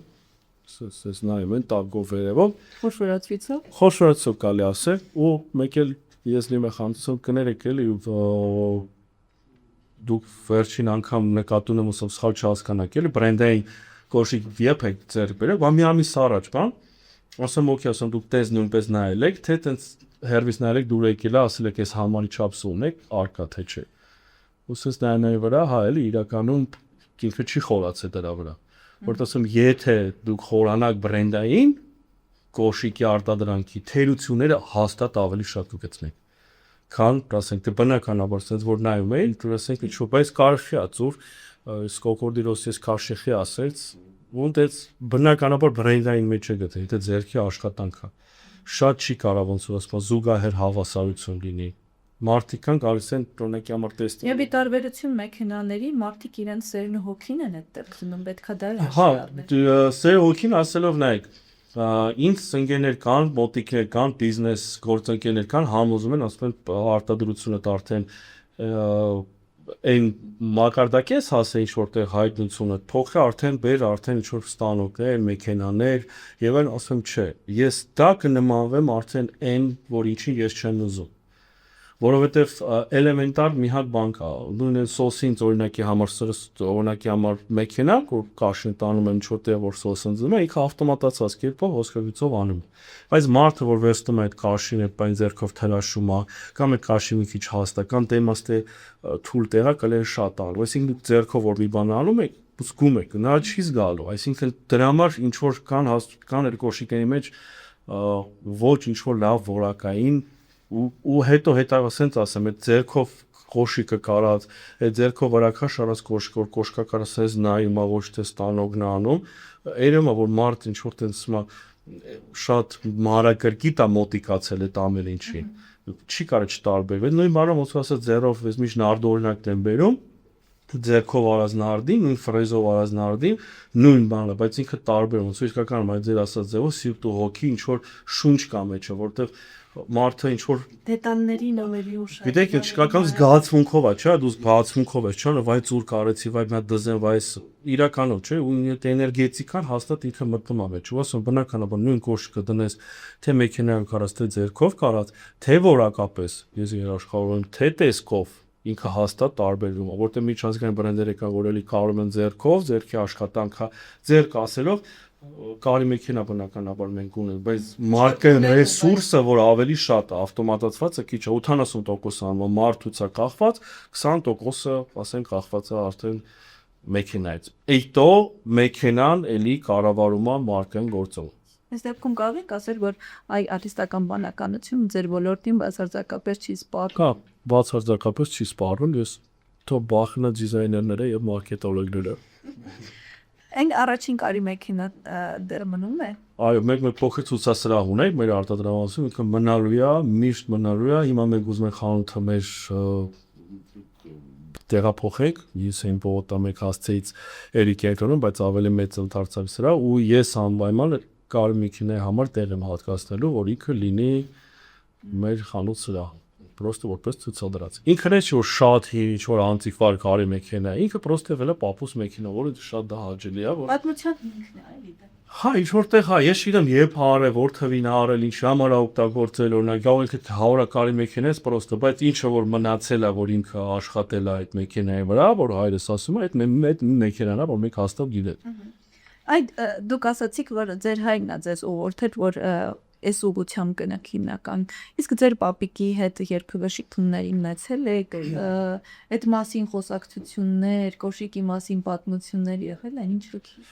ես նայում են տակով վերևով, խոշորացվիցով կարելի ասել, ու մեկ էլ ես լիմ եմ խանութում կներեք էլի դուք վերջին անգամ նկատում եմ ուսում սխալ չհասկանաք էլի բրենդային կոշիկ երբ եք ձեռք բերել, բա մի ամիս առաջ, բան, ասեմ օքեյ, ասեմ դուք տես նույնպես նայել եք, թե տենց հերվիս նայել եք դուր եկել է, ասել եք ես համարի չափս ունեք, արկա թե չէ։ Ուսես նայանայի վրա, հա էլի իրականում ինքը չի խորացել դրա վրա։ Որտեղ ասեմ, եթե դուք խորանաք բրենդային կոշիկի արտադրանքի թերությունները հաստատ ավելի շատ կգտնեք։ Քան, ասենք, դե բնականաբար sense որ նայում էի, դու ասենք ինչ-որ, բայց կարշի է ծուր, սկոկորդի ռոսիես քաշեխի ասեց, ոնց բնականաբար բրենդային մեջ է գտել, դա ձերքի աշխատանք է։ Շատ չի կարող ոնց որ ասում, զուգահեռ հավասարություն լինի։ Մարդիկ կան գալիս են տոնեկի համար տեստին։ Եվ ի տարբերություն մեքենաների, մարդիկ իրենց սերն ու հոգին են այդտեղ զնում, պետքա դա հա, սեր հոգին ասելով նայեք, ինձ ընկերներ կան, մոտիկներ կան, բիզնես գործընկերներ կան, համոզում են, ասում են արտադրությունը արդեն այն մակարդակի ես հասե ինչ որտեղ հայտնությունը փոխի արդեն բեր արդեն ինչ որ ստանոկներ, մեքենաներ եւ այն ասեմ չէ ես դա կնմանվեմ արդեն այն որ ինչի ես չեմ ուզում որովհետեւ էլեմենտար մի հատ բան կա նույն սոսին օրինակի համար օրինակի համար մեքենա որ կաշին տանում եմ ինչ որտեղ որ սոս ընձում է ինքը ավտոմատացված կերպով հոսքագծով անում բայց մարդը որ վերստում է այդ կաշին այդ բան ձեռքով թելաշում է կամ այդ կաշի մի քիչ հաստական դեմաստե թույլ տեղա կլեր շատ ալ այսինքն ձեռքով որ մի բան անում եք զգում եք նա չի զգալու այսինքն դրա համար ինչ որ կան այդ կոշիկների մեջ ոչ ինչ որ լավ որակային ու հետո ասենց ասեմ այդ ձեռքով կոշիկը կարած այդ ձեռքով վրակաշ արած կոշիկ որ կոշկակարը սենց նայում է ոչ թե ստանողն անում երևում է որ մարդ ինչ որ տենց շատ մանրակրկիտ է մոտիկացել այդ ամեն ինչին չի կարա չտարբերվել նույն բանը ոնց ասած ձեռով ես միշտ նարդի օրինակն եմ բերում ձեռքով արած նարդին նույն ֆրեզով արած նարդին նույն բանը բայց ինքը տարբերում ոնց իսկական մայ ձեր ասած ձևով սիրտ ու հոգի ինչ որ շունչ կա մեջը որտեղ մարդը ինչ որ դետալների նոմերի ուշ գիտեք չկական զգացմունքով է չէ դու զգացմունքով ես չէ վայ ծուր կարեցի վայ մի հատ դզեն վայ իրականով չէ ու այդ էներգետիկան հաստատ ինքը մտնում է մեջ ու ասում բնականաբար նույն կոշիկը դնես թե մեքենայում կարած թե ձեռքով կարած թե որակապես ես երաշխավորում եմ թե տեսքով ինքը հաստատ տարբերվում է որտեղ միջազգային բրենդերը կան որ էլի կարում են ձեռքով ձեռքի աշխատանքա ձեռք ասելով կարի մեքենա բնականաբար մենք ունենք բայց մարկը ռեսուրսը որ ավելի շատ է ավտոմատացվածը քիչ է 80% անում մարդուց է կախված 20%-ը ասենք կախված է արդեն մեքենայից այդտո մեքենան էլի կառավարում է մարկան գործով Այս դեպքում կարող եք ասել, որ այ արտիստական բանականություն ձեր ոլորտին բացարձակապես չի սպառնում։ Կա, բացարձակապես չի սպառնում, ես թող բախնա դիզայներները եւ մարքետոլոգները։ Այն առաջին կարի մեքենա դեռ մնում է։ Այո, մենք մեր փոքր ցուցասրահ ունենք, մեր արտադրամասում ինքը մնալու է, միշտ մնալու է, հիմա մենք ուզում ենք խանութը մեր տեղափոխենք, ես այն պողոտա մեկ հասցեից Էրիկ Էնտոնում, բայց ավելի մեծ ընդարձակ սրա ու ես անպայման կարի մեքենայի համար տեղ եմ հատկացնելու, որ ինքը լինի մեր խանութ սրահ, պրոստը որպես ցուցադրած։ Ինքն է որ շատ ինչ որ անտիկվար կարի մեքենա, ինքը պրոստը վելա պապուս մեքենա, որը շատ դա հաճելի է, որ Պատմության ինքն է, էլի դա։ Հա, ինչ որտեղ հա, ես իրեմ երբ հարել, որ թվին արել, ինչ համար օգտագործել, օրինակ, գալ ինքը 100 կարի մեքենա է պրոստը, բայց ինչը որ մնացել է, որ ինքը աշխատել է այդ մեքենայի վրա, որ հայրս ասում է, այդ մեքենան է, որ մենք հաստատ գիտենք։ Այդ դուք ասացիք, որ ձեր հայրն է ձեզ ուղղորդել, որ այս ուղղությամբ կնք հիմնական։ Իսկ ձեր պապիկի հետ երբևէ շփումներ ունեցել եք, այդ մասին խոսակցություններ, կոշիկի մասին պատմություններ եղել են, ինչ լքի։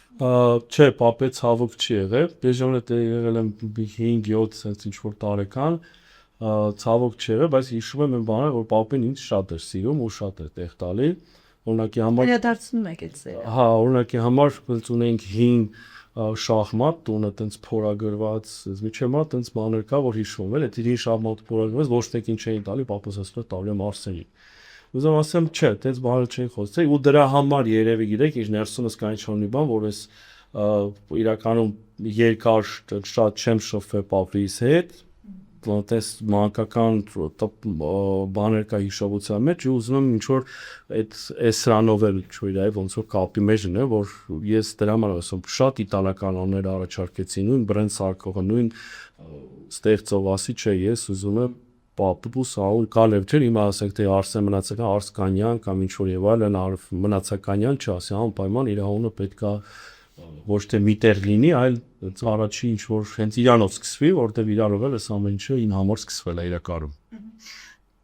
Չէ, պապե ցավոք չի եղել։ Բեժոնը եղել եմ 5-7 sense ինչ որ տարեկան, ցավոք չի եղել, բայց հիշում եմ այն բանը, որ պապին ինձ շատ էր սիրում ու շատ էր տեղ տալի։ Օրինակի համար Վերադարձնում եք այդ սերը։ Հա, օրինակի համար ոնց ունենք 5 շախմատ տունը տենց փորագրված, միջև մա տենց բաներ կա, որ հիշում եմ, այդ 5 շախմատ փորագրված ոչ մեկին չէին տալի, պապս ասում է տալի եմ Արսենին։ Ուզում ասեմ, չէ, տենց բաներ չէին խոսել, ու դրա համար երևի գիտեք, ինչ ներսումս կային չունի բան, որ ես իրականում երկար շատ չեմ շփվել պապիս հետ, տես մանկական բաներ կա հիշողության մեջ ու ուզում եմ ինչ որ այդ սրանով էլ չույրայ ոնց որ կապի մեջն է որ ես դրա համար ասում շատ իտալական աններ առաջարկեցի նույն բրենդ սարքողը նույն ստեղծող ասի չէ ես ուզում եմ պապուս աու կալև չէ հիմա ասենք թե Արսեն մնացական Արսկանյան կամ ինչ որ եւ այլն մնացականյան չասի անպայման իր անունը պետքա ոչ թե միտեղ լինի, այլ առաջի ինչ որ հենց իրանով սկսվի, որտեղ իրանով էլ էս ամեն ինչը ին համար սկսվել է իրականում։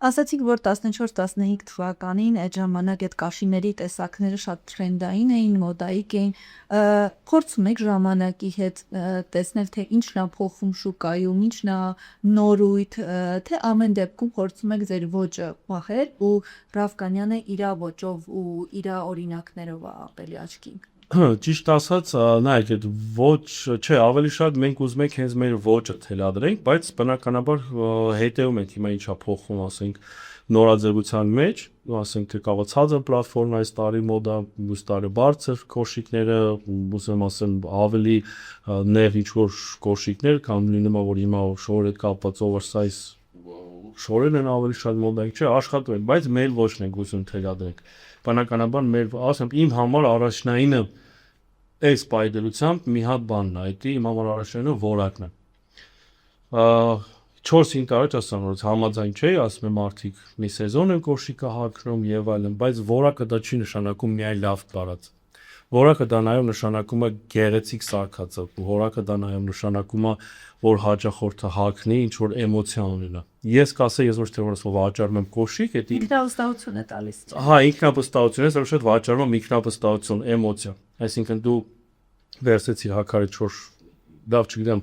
Ասացիք, որ 14-15 թվականին այդ ժամանակ այդ կաշիների տեսակները շատ թրենդային էին, մոդայիկ էին։ Փորձում եք ժամանակի հետ տեսնել, թե ինչն է փոխում շուկայում, ինչն է նորույթ, թե ամեն դեպքում փորձում եք ձեր ոճը պահել ու Ռավկանյանը իր ոճով ու իր օրինակներով ավելի աչքի։ Ճիշտ ասած, նայեք, այդ ոչ, չէ, ավելի շատ մենք ուզում ենք հենց մեր ոճը թելադրենք, բայց բնականաբար հետևում ենք հիմա ինչա փոխվում, ասենք, նորաձևության մեջ, ասենք թե կարող ցածր պլատֆորմ այս տարի մոդա, մյուս տարի բարձր կոշիկները, ուզում ասեմ, ավելի նեղ ինչ որ կոշիկներ, կամ լինում է որ հիմա շորը կապված oversize շորերն են ավելի շատ մոդայք չէ, աշխատում են, բայց մեր ոչ ենք ուզում թելադրենք։ Բնականաբար մեր, ասեմ, իմ համար առաջնայինը այս պայդելությամբ մի հատ բանն է, այդ իմ համար առաջնայինը որակն է։ 4-5 տարի ասեմ, որ համաձայն չէ, ասում եմ արդիկ մի սեզոն են կոշիկը հագնում եւ այլն, բայց որակը դա չի նշանակում միայն լավ տարած։ Որակը դա նաև նշանակում է գեղեցիկ սարքածը, որակը դա նաև նշանակում է, որ հաճախորդը հագնի, ինչ որ էմոցիա ունենա։ Ես կասեի, ես ոչ թե որ վաճառում եմ կոշիկ, դա ինքնավստահություն է տալիս։ Հա, ինքնավստահություն է, սա շատ վաճառում եմ ինքնավստահություն, էմոցիա։ Այսինքն դու վերցեցիր հակարի 4, լավ չգիտեմ,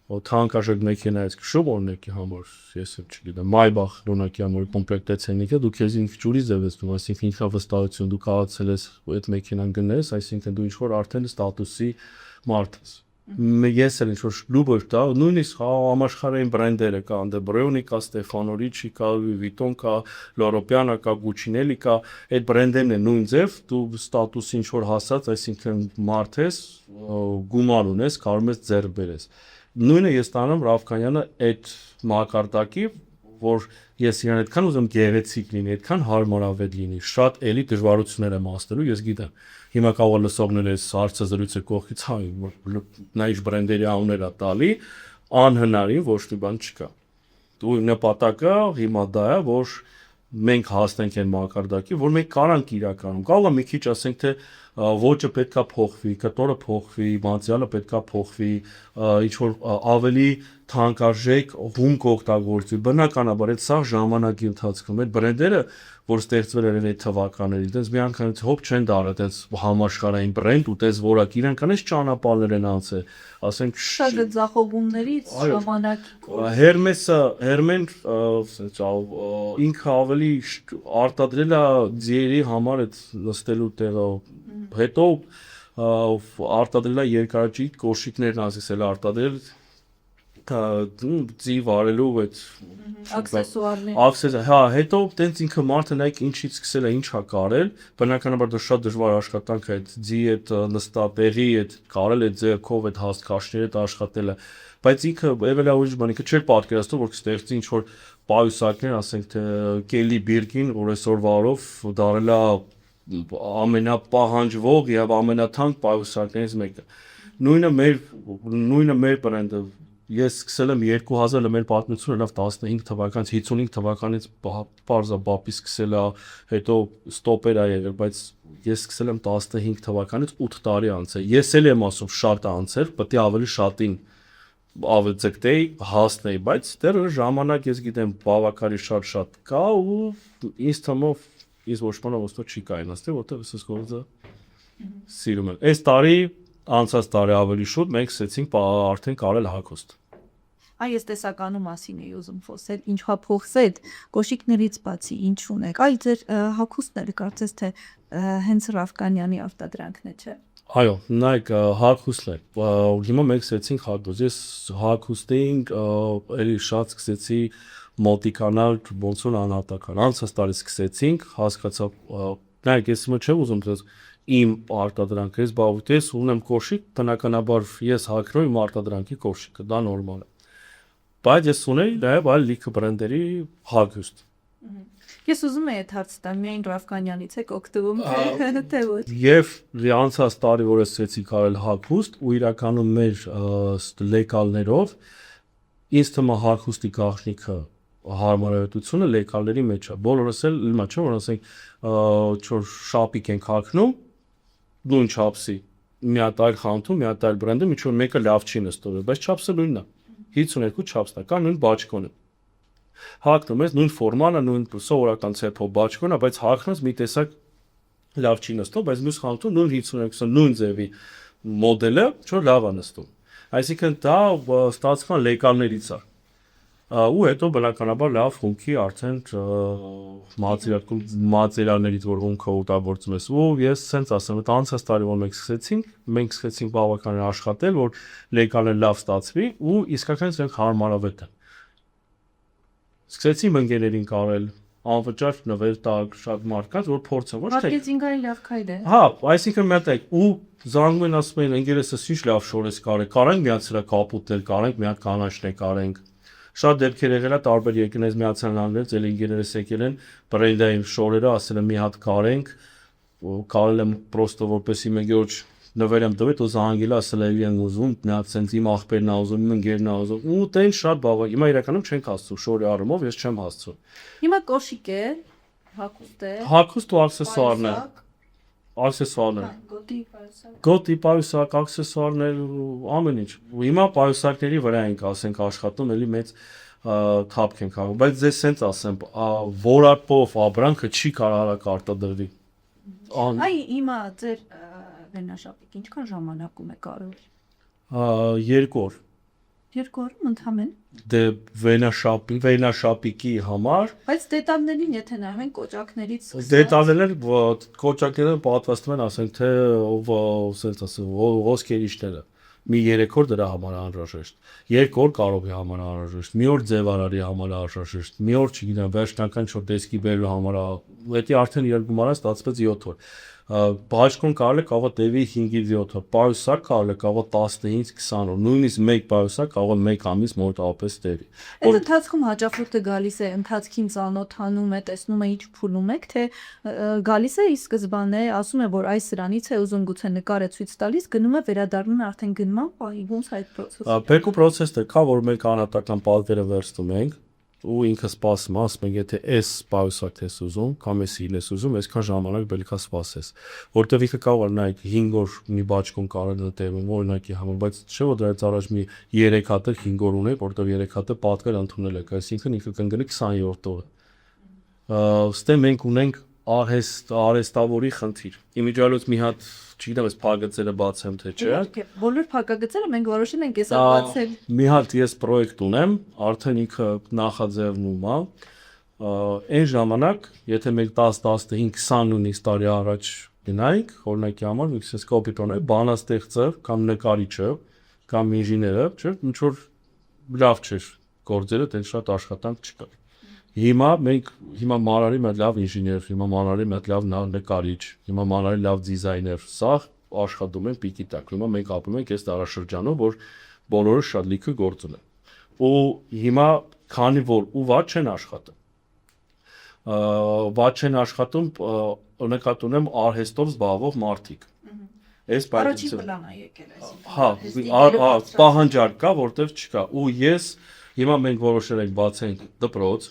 թանկարժեք մեքենայից քշում օրինակի համար, ես չգիտեմ, Maybach օրինակի համար կոմպլեկտացիա դու քեզ ինքնուրույն ձևեցնում, այսինքն ինքնավստահություն դու կարողացել ես այդ մեքենան գնես, այսինքն դու ինչ-որ արդեն ստատուսի մարդ ես։ Ես էլ ինչ-որ լուբեր տա, նույնիսկ համաշխարհային բրենդերը կա, անդե Brioni կա, Stefano Ricci կա, Louis Vuitton կա, Loro Piana կա, Gucci-Nelly կա, այդ բրենդերն են նույն ձև, դու ստատուս ինչ-որ հասած, այսինքն մարդ ես, գումար ունես, կարող ես ձեռք բերես։ Նույնը ես տանում Ռավկանյանը այդ մակարդակի, որ ես իրան այդքան ուզում գեղեցիկ լինի, այդքան հարմարավետ լինի, շատ էլի դժվարություններ եմ հասնելու, ես գիտեմ։ Հիմա կարող լսողներ այս հարցը զրույցը կողքից հա, նա ինչ բրենդերի անուններ է տալի, անհնարին ոչ մի բան չկա։ Ու նպատակը հիմա դա է, որ մենք հասնենք այն մակարդակի, որ մենք կարանք իրականում։ Կարող է մի քիչ ասենք թե ոճը պետքա փոխվի, կտորը փոխվի, մատերիալը պետքա փոխվի, ինչ որ ավելի թանկարժեք հումք օգտագործվի։ Բնականաբար այդ սա ժամանակի ընթացքում այդ բրենդերը, որ ստեղծվել են այդ թվականներին, այդպես մի անգամից հոп չեն դարել, այդպես համաշխարհային բրենդ ու տես որակ իրենք անես ճանապարհներ են անցել, ասենք շատ ձախողումներից ժամանակի Հերմեն ինքը ավելի արտադրել է ձիերի համար այդ նստելու տեղը, հետո արտադրել է երկարաճիտ կոշիկներն ասել արտադրել ձի վարելու այդ աքսեսուարներ, հա, հետո տենց ինքը մարդը նայեք ինչից սկսել է, ինչ է կարել, բնականաբար դա շատ դժվար աշխատանք է, այդ ձի այդ նստատեղի այդ կարել այդ ձեռքով այդ հաստկաշների այդ աշխատելը, բայց ինքը ևելա ուրիշ բան, ինքը չէր պատկերացնում, որ կստեղծի ինչ որ պայուսակներ, ասենք թե Kelly Birkin, որ այսօրվա օրով դարել է ամենապահանջվող եւ ամենաթանկ պայուսակներից մեկը։ Նույնը մեր բրենդը ես սկսել եմ 2000-ը մեր պատմությունը լավ 15 թվականից 55 թվականից պարզաբապի սկսել է, հետո ստոպեր է եղել, բայց ես սկսել եմ 15 թվականից 8 տարի անց է։ Ես էլ եմ ասում շատ անցեր, պետք է ավելի շատին ավելի ձգտեի, հասնեի, բայց դեռ ժամանակ ես գիտեմ բավականին շատ կա ու ինձ թվում է ոչ բանով ոստո չի կայացնի, որտեղ ես գործը սիրում եմ։ Այս տարի անցած տարի ավելի շուտ մենք սկսեցինք արդեն կարել հագուստ։ Այս տեսականում մասին էի ուզում խոսել, ինչա փոխսեդ կոշիկներից բացի ինչ ունեք։ Այ ձեր հագուստները կարծես թե հենց Ռավկանյանի արտադրանքն է, չէ։ Այո, նայեք հագուստներ։ Հիմա մենք սկսեցինք հագուստ։ Ես հագուստին էլի շատ սկսեցի մոտիկանալ ոնց որ անհատական։ Անցած տարի սկսեցինք, հասկացա, նայեք, ես հիմա չեմ ուզում դες իմ արտադրանքից բավույթ ես ունեմ կոշիկ, բնականաբար ես հագնում եմ արտադրանքի կոշիկը, դա նորմալ է։ Բայց ես ունեի նաև այլ լիքը բրենդերի հագուստ։ Ես ուզում եի այդ հարցը տալ, միայն Ռավկանյանից եք օգտվում, թե ոչ։ Եվ անցած տարի որ ես սկսեցի կարել հագուստ ու իրականում մեր լեկալներով ինձ թվում է հագուստի գաղտնիքը հարմարավետությունը լեկալների մեջ է։ Բոլորս էլ իմա չէ որ ասենք չոր շապիկ ենք հագնում նույն չափսի մի հատ այլ խանութում, մի հատ այլ բրենդը, ինչ որ մեկը լավ չի նստորել, բայց չափսը նույնն է։ 52 չափսն է, կա նույն բաճկոնը։ Հագնում ես նույն ֆորմանը, նույն սովորական ցեփով բաճկոնը, բայց հագնում ես մի տեսակ լավ չի նստում, բայց մյուս խանութում նույն 52 նույն ձևի մոդելը չէ լավ է նստում։ Այսինքն դա ստացման լեկալներից է։ Ու հետո բնականաբար լավ հումքի արդեն մատերիալներից որ հումքը օգտագործում ես ու ես sense ասեմ այդ անցած տարի որ մենք սկսեցինք բավականին աշխատել որ լեկալները լավ ստացվի ու իսկական իրենք հարմարավետ են սկսեցի ընկերներին կարել անվճար նվեր տալ շատ մարդկանց որ փորձեն ոչ թե մարքեթինգային լավ քայլ է հա այսինքն մտեք ու զանգում են ասում են ընկերս ինչ լավ շորես կարենք միացրա կապուտել կարենք մի հատ կանաչներ կարենք Շատ դեպքեր եղել է տարբեր երկրներից Միացյալ Նահանգներից էլ ինժեներս եկել են բրենդային շորերը, ասել են մի հատ կարենք, կարել եմ պրոստը որպեսի մեկ ուրջ նվեր եմ տվել, ու զանգել ասել է իրեն ուզում, նա ցենց իմ աղբերն ա ուզում, իմ ընկերն ա ուզում, ու տեն շատ բավական։ Հիմա իրականում չենք հասցու շորի առումով, ես չեմ հասցու։ Հիմա կոշիկ է, հագուստ է։ Հագուստ ու աքսեսուարներ։ Աքսեսուարներ։ Գոտի, պայուսակ, աքսեսուարներ, ամեն ինչ։ Հիմա պայուսակների վրա ենք, ասենք, աշխատում, էլի մեծ թափք ենք հագում, բայց ձեզ սենց ասեմ, որակով ապրանքը չի կարող արտադրվի։ Այ հիմա ձեր վենաշապիկ ինչքան ժամանակում է կարել։ 2 օր։ 2 օրում ընդհանրեն։ Դե վենաշապիկի համար։ Բայց դետալներին եթե նայում են կոճակներից Դետալներ կոճակները պատվաստում են, ասենք թե սենց ասեմ, ոսկերիչները։ Մի 3 օր դրա համար անհրաժեշտ։ 2 օր կարողի համար անհրաժեշտ։ Մի օր ձևարարի համար անհրաժեշտ։ Մի օր, չգիտեմ, վերջնական ինչ-որ տեսքի բերելու համար, դա արդեն 2 մարա ստացվեց 7 օր։ Բաշխոն կարել է կարող տևի 5-ից 7 օր, պայուսակ կարել է կարող 15-ից 20 օր, նույնիսկ մեկ պայուսակ կարող է 1 ամիս մոտավորապես տևի։ Այդ ընթացքում հաճախորդը գալիս է ընթացքին ծանոթանում է, տեսնում է ինչ փուլում եք, թե գալիս է ի սկզբանե, ասում է, որ այս սրանից է ուզում գուցե նկար է ցույց տալիս, գնում է վերադառնում է արդեն գնման պահի, ոնց այդ process-ը։ Բերկու process-ը կա, որ մենք անհատական պատվերը վերցնում ենք ու ինքը սպասում, ասում ենք, եթե այս պայուսակն ես ուզում, կամ էս իլ ես ուզում, այսքան ժամանակ պետք է սպասես, որտեվ ինքը կարող է նայեք 5 օր մի բաճկոն կարել է տևում, օրինակի համար, բայց չէ՞ որ դրանից առաջ մի 3 հատ 5 օր ունեք, որտեվ 3 հատը պատվեր ընդունել եք, այսինքն ինքը կընկնի 20-րդ օրը։ Ստե մենք ունենք արհեստավորի խնդիր։ Իմիջիալոց մի հատ, չգիտեմ, ես փակագծերը բացեմ թե չէ։ Բոլոր փակագծերը մենք որոշել ենք էսա բացել։ Մի հատ ես պրոյեկտ ունեմ, արդեն ինքը նախաձեռնում է։ Այն ժամանակ, եթե մենք 10-15 20 նույնիսկ տարի առաջ գնայինք, օրինակի համար, մի քիչ կոպիտոնը, բանաստեղծը կամ նկարիչը կամ ինժեները, չէ՞, ինչ որ լավ չէր գործերը, տեն շատ աշխատանք չկար։ Հիմա մանարի մեծ լավ ինժեներ, հիմա մանարի մեծ լավ նկարիչ, հիմա մանարի լավ դիզայներ, սա աշխատում են պիկի տակ։ Հիմա մենք ապրում ենք այս տարաշրջանում, որ բոլորը շատ լիքը գործ ունեն։ Ու հիմա քանի որ ու վատ չեն աշխատում, նկատի ունեմ արհեստով զբաղվող մարդիկ։ Այս Առաջին պլան է եկել այսինքն։ Հա, պահանջարկ կա, որտեվ չկա։ Ու ես հիմա մենք որոշել ենք բացենք դպրոց,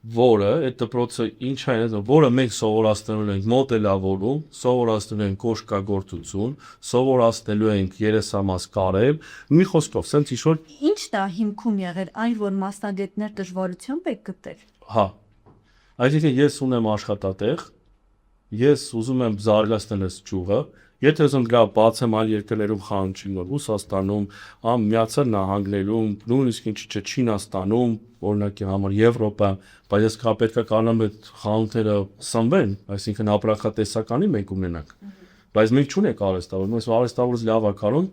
որը այդ դպրոցը ինչ է, որը մենք սովորացնելու ենք մոդելավորում, սովորացնելու ենք կոշկագործություն, սովորացնելու ենք երեսամաս կարել, մի խոսքով, սենց ինչ-որ Ի՞նչն է հիմքում եղել այն, որ մասնագետներ դժվարությամբ եք գտել։ Հա։ Այսինքն ես ունեմ աշխատատեղ, ես ուզում եմ զարգացնել այս ճյուղը, եթե ուզում գա բացեմ այլ երկրներում խանութ, Ռուսաստանում, Միացյալ Նահանգներում, նույնիսկ ինչ չէ Չինաստանում, օրինակի համար Եվրոպա, բայց ես պետք է կանեմ այդ խանութները սնվեն, այսինքն ապրանքատեսականի մենք ունենանք։ Բայց մենք չունենք արհեստավոր, մենք արհեստավորից լավ ակարում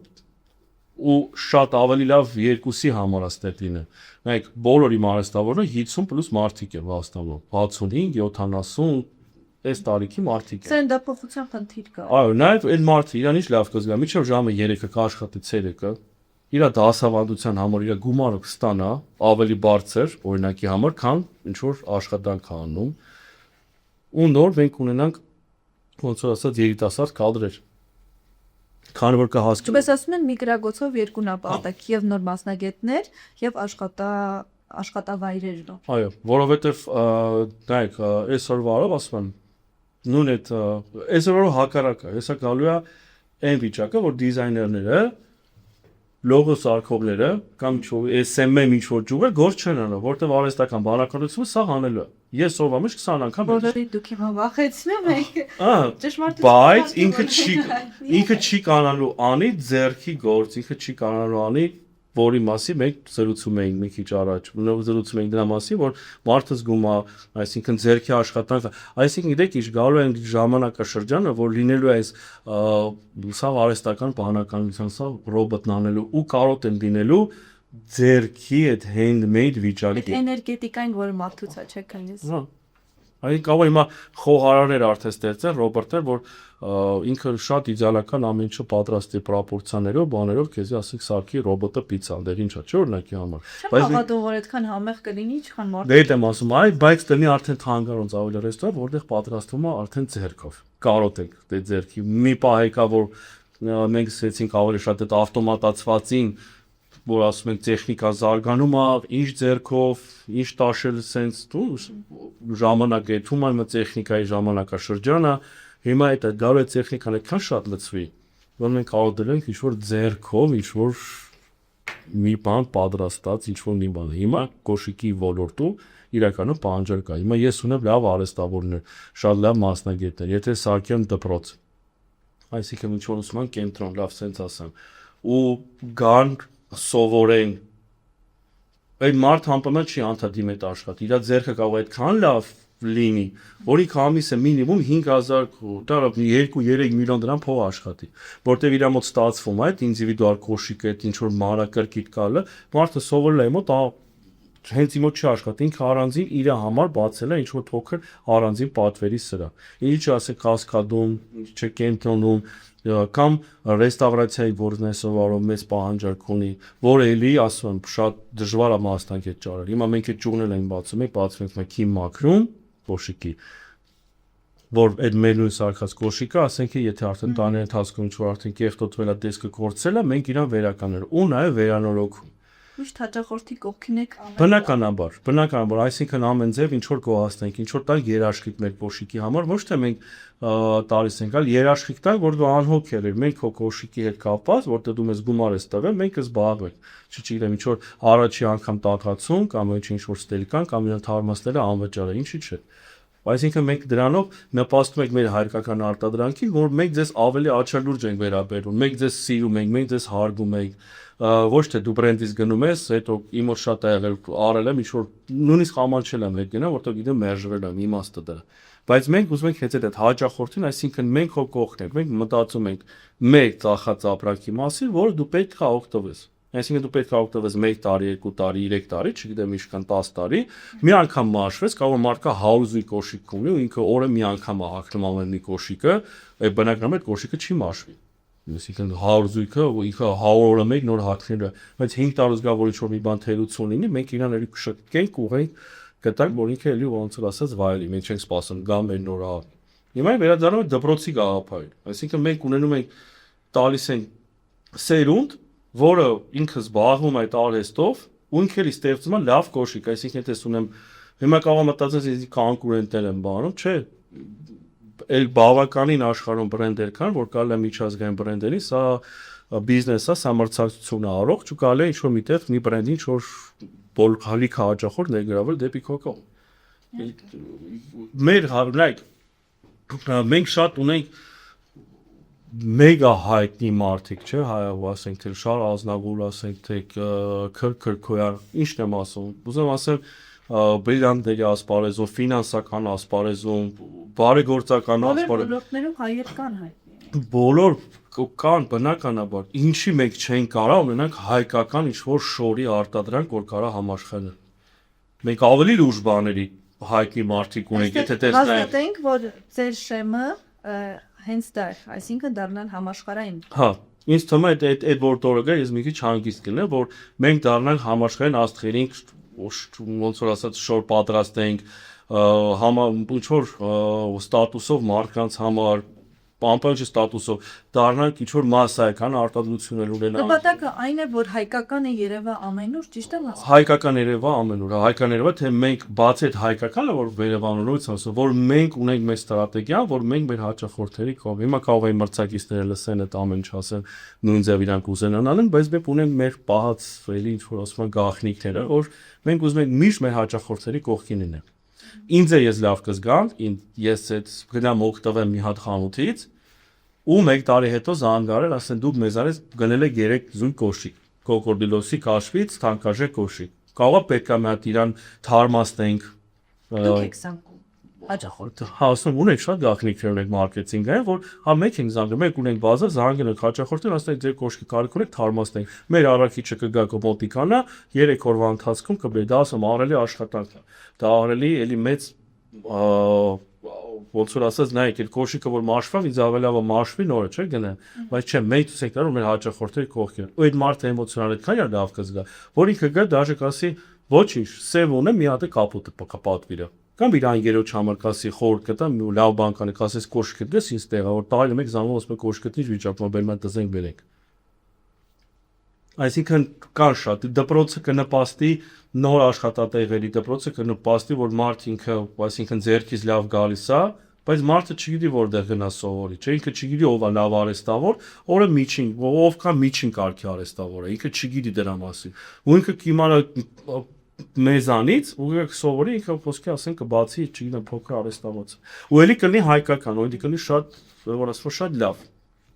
ու շատ ավելի լավ երկուսի համար աստետինը։ Նայեք, բոլոր իմ արհեստավորները 50+ մարդիկ են վաստանում, 65, 70 այս տարիքի մարդիկ են։ Սենդափոխության խնդիր կա։ Այո, նաև այդ մարդը իրան ինչ լավ կզգա, միջև ժամը 3-ը կաշխատի ցերեկը, իր դասավանդության համար իր գումարը կստանա ավելի բարձր, օրինակի համար, քան ինչ որ աշխատանք անում։ Ու նոր մենք ունենանք ոնց որ ասած երիտասարդ կադրեր։ Քանի որ կհասկանա։ Ինչպես ասում են, միգրագոցով երկու նպատակ՝ եւ նոր մասնագետներ, եւ աշխատավայրերն։ Այո, որովհետեւ նայեք, այսօրվա օրով ասում եմ նույն այսօրվա հակառակը, հեսա գալու է այն վիճակը, որ դիզայներները, լոգո սարքողները կամ SMM ինչ որ ճյուղը գործ չեն անում, որտեղ արհեստական բանականությունը սա անելու է։ Ես օրվա մեջ 20 անգամ բոլորի դուք հիմա վախեցնում եք։ Բայց ինքը չի կանալու անի ձեռքի գործ, ինքը չի կանալու անի, որի մասի մենք զրուցում էինք մի քիչ առաջ, զրուցում էինք դրա մասին, որ մարդը զգում է, այսինքն ձեռքի աշխատանքը, այսինքն գիտեք ինչ գալու է ժամանակաշրջանը, որ լինելու է այս սա արհեստական բանականության, սա ռոբոտն անելու ու կարոտ են լինելու ձեռքի այդ handmade վիճակի։ Այդ էներգետիկային, որը մարդուց է, չէ՞ քնես։ Հա։ Այն կարող է հիմա խոհարարներ արդեն ստեղծեն, ռոբոտներ, որ ինքը շատ իդեալական ամեն ինչը պատրաստի պրոպորցիաներով, բաներով, քեզի ասենք սարքի ռոբոտը պիցա, դեռ ինչա, չէ՞ օրինակի համար։ Բայց հավատում որ այդքան համեղ կլինի, ինչքան մարդ։ Դե եմ ասում, այ բայց դնի արդեն թանգարան ավելի ռեստորան, որտեղ պատրաստվում է արդեն ձեռքով։ Կարոտ եք դե ձեռքի։ Մի պահ եկա որ մենք սկսեցինք ավելի շատ այդ ավտոմատացվածին, որ ասում ենք տեխնիկա զարգանում է, ինչ ձեռքով, ինչ տաշել սենց դու ժամանակ է, թվում է տեխնիկայի ժամանակաշրջանը, հիմա այդ գարու է տեխնիկան այդքան շատ լծվի, որ մենք կարող դրանք ինչ որ ձեռքով, ինչ որ մի բան պատրաստած, ինչ որ մի բան։ Հիմա կոշիկի ոլորտում իրականում պահանջար կա։ Հիմա ես ունեմ լավ արհեստավորներ, շատ լավ մասնագետներ, եթե սարքեմ դպրոց, այսինքն ինչ որ ուսում են կենտրոն, լավ սենց ասեմ, ու գան սովորեն, այդ մարդ համեմատ չի անդադիմ այդ աշխատի, իր ձեռքը կարող է այդքան լավ լինի, որի ամիսը մինիմում 5000 2-3 միլիոն դրամ փող աշխատի, որտեվ իր մոտ ստացվում է այդ ինդիվիդուալ կոշիկը, այդ ինչ որ մանրակրկիտ կալը, մարդը սովորել է մոտ հենց իմոտ չի աշխատի, ինքը առանձին իր համար բացել է ինչ որ փոքր առանձին պատվերի սրա։ Ինչ ասեք Կասկադում, չէ կենտրոնում կամ ռեստավրացիայի բորզնեսը վարում մեծ պահանջարկ ունի, որ էլի ասում եմ շատ դժվար է մասնագետ ճարել։ Հիմա մենք այդ ճուղնել ենք բացում, բացվենք մեկ քիմ մակրում կոշիկի, որ այդ մենուի սարքած կոշիկը, ասենք եթե արդեն տաների ընթացքում ինչ որ արդեն կեղտոտվել է, դեսկը կորցել է, մենք իրան վերականել ու նաև վերանորոգում։ Միշտ հաճախորդի կողքին եք Բնականաբար, այսինքն ամեն ձև ինչ որ կողացնենք, ինչ որ տալ երաշխիք մեր կոշիկի համար, ոչ թե մենք տալիս ենք, այլ երաշխիք տալ, որ դու անհոգ ես, մենք քո կոշիկի հետ կապված, որտեղ դու մեզ գումար ես տվել, մենք կզբաղվենք։ Չգիտեմ, ինչ որ առաջի անգամ տակացում կամ ինչ որ ստելկան կամ իրան թարմացնելը անվճար է, ինչի՞ չէ։ Այսինքն մենք դրանով նպաստում ենք մեր հայկական արտադրանքին, որ մենք ձեզ ավելի աչալուրջ ենք վերաբերում, մենք ձեզ սիրում ենք, մենք ձեզ հարգում ենք, ոչ թե դու բրենդից գնում ես, հետո իմ որ շատ է եղել, արել եմ, ինչ որ նույնիսկ ամաչել եմ հետ գնա, որտեղ գիտեմ մերժվել եմ, իմաստը դա։ Բայց մենք ուզում ենք հենց այդ հաճախորդին, այսինքն մենք հո կողքն ենք, մենք մտածում ենք մեկ ծախած ապրանքի մասին, որը դու պետք է օգտվես։ Այսինքն դու պետք է օգտվես 1 տարի, 2 տարի, 3 տարի, չգիտեմ ինչքան 10 տարի, մի անգամ մաշվես, կարող է մարդկա 100 կոշիկ ունի ու ինքը օրը մի անգամ է հագնում ամենի կոշիկը, այդ բնականաբար այդ կոշիկը չի մաշվի։ Այսինքն 100 ու ինքը 100 օրը մեկ նոր հագնելը, բայց 5 տարուց գա որ ինչ-որ մի բան թերություն լինի, մենք իրան էլի կշտկենք, ուղենք, գտանք, որ ինքը էլի ոնց որ ասած վայելի, մենք չենք սպասում գա մեր նոր ահ։ Հիմա վերադառնում ենք դպրոցի գաղափարին, այսինքն մենք ունենում ենք տալիս են սերունդ, որը ինքը զբաղվում է այդ արհեստով, ու ինքը էլի ստեղծում է լավ կոշիկ, այսինքն եթե ունեմ հիմա կարող մտածես ես կոնկուրենտներ եմ բանում, չէ։ Էլ բավականին աշխարհում բրենդեր կան, որ կարելի է միջազգային բրենդերի, սա բիզնես է, սա մրցակցություն է առողջ, ու կարելի է ինչ-որ միտեղ մի բրենդի ինչ-որ բոլքալիք հաճախորդ ներգրավել դեպի քո կողմ։ Մեր like մենք շատ ունենք մեգա հայտնի մարդիկ, չէ, ասենք թե Շար Ազնավուր, ասենք թե Քրքրքոյան, ինչն եմ ասում, ուզում ասեմ բրիլյանտների ասպարեզում, ֆինանսական ասպարեզում, բարեգործական ասպարեզում, ոլորտներում հայեր կան հայտնի։ բոլոր կան բնականաբար, ինչի մենք չենք կարող ունենանք հայկական ինչ-որ շորի արտադրանք, որ կարա համաշխարհել։ Մենք ավելի լուրջ բաների հայտնի մարդիկ ունենք, եթե տեսնենք։ Հաստատենք, որ ձեր շեմը հենց դա, այսինքն դառնալ համաշխարհային։ Հա, ինձ թվում է այդ որտորը գա, ես մի քիչ հանգիստ կլինեմ, որ մենք դառնանք համաշխարհային աստղերին, ոնց որ ասած շոր պատրաստենք, ինչ որ ստատուսով մարդկանց համար, անպայման ստատուսով դառնանք ինչ որ մասսայական արտադրություններ ունենանք։ Նպատակը այն է, որ հայկականը երևա ամենուր, ճիշտ եմ ասում։ Հայկական երևա ամենուր, հայկական երևա, թե մենք բացի այդ հայկականը, որ Երևանից ասում, որ մենք ունենք մեր ստրատեգիան, որ մենք մեր հաճախորդների կողմ։ Հիմա կարող են մրցակիցները լսեն այդ ամեն ինչ ասեն, նույն ձև իրանք ուզենան անեն, բայց մենք ունենք մեր պահած էլի ինչ որ ասում են գաղտնիքները, որ մենք ուզում ենք միշտ մեր հաճախորդների կողքին լինենք։ Ինձ է ես լավ կզգամ, ես այդ գնամ օգտվեմ մի հատ խանութից ու 1 տարի հետո զանգարել, ասեն դուք մեզ արես գնել եք 3 զույգ կոշիկ, կոկորդիլոսի քաշվից թանկարժեք կոշիկ։ Կարող է պետք է մի հատ իրան թարմացնենք։ Դուք եք զանգում հաճախորդը։ Հա, ասում ունենք շատ գաղտնիքներ ունենք մարքեթինգային, որ հա մեկ ենք զանգում, մենք ունենք բազա զանգել ենք հաճախորդին, ասենք ձեր կոշկի կարիք ունեք թարմացնենք։ Մեր առաքիչը կգա կմոտիկանա 3 օրվա ընթացքում կբերի, դա ասում ահռելի աշխատանք է։ Դա ահռելի էլի մեծ ոնց որ ասած նայեք այդ կոշիկը որ մաշվավ ինձ ավելի լավ է մաշվի նորը չէ գնա բայց չէ մենք ցույց տալու մեր հաճախորդների կողքին ու այդ մարդը էմոցիոնալ այդքան է լավ կզգա որ ինքը գա դաժե կասի ոչինչ սև ունեմ մի հատ է կապուտը պատվիրը կամ իր անգերոջ համար կասի խորտ կտա մի լավ բան կանի կասես կոշիկը դես ինձ տեղա որ տալու մեկ զանգում ասում կոշիկը դի վիճակում բերում են դզենք բերենք այսինքն կան շատ դպրոցը կնպաստի նոր աշխատատեղերի դպրոցը կնպաստի որ մարդ ինքը այսինքն ձեռքից լավ գալիս է բայց մարդը չգիտի որտեղ գնա սովորի չէ ինքը չգիտի ով է լավ արհեստավոր օրը միջին ով կա միջին կարգի արհեստավորը ինքը չգիտի դրա մասին ու ինքը կիմանա մեզանից ու սովորի ինքը ոսկե ասեն կբացի չգիտեմ փոքր արհեստավորը ու էլի կլինի հայկական ու էլի կլինի շատ որ ասում շատ լավ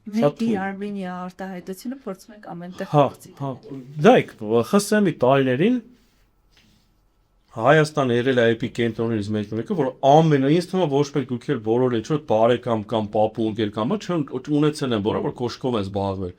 Մենք Արմենիա արտահայտությունը փորձում ենք ամենտեղ փորձի։ Հա, դայք, խսեմի տարիներին Հայաստանը եղել է էպի կենտրոններից մեկը, որ ամենը ինձ թվում է ոչ մեկ դուք էլ բոլորը ինչ որ բարեկամ կամ պապու ընկեր կամ չեն ունեցել են բոլորը որ կոշկով են զբաղվել։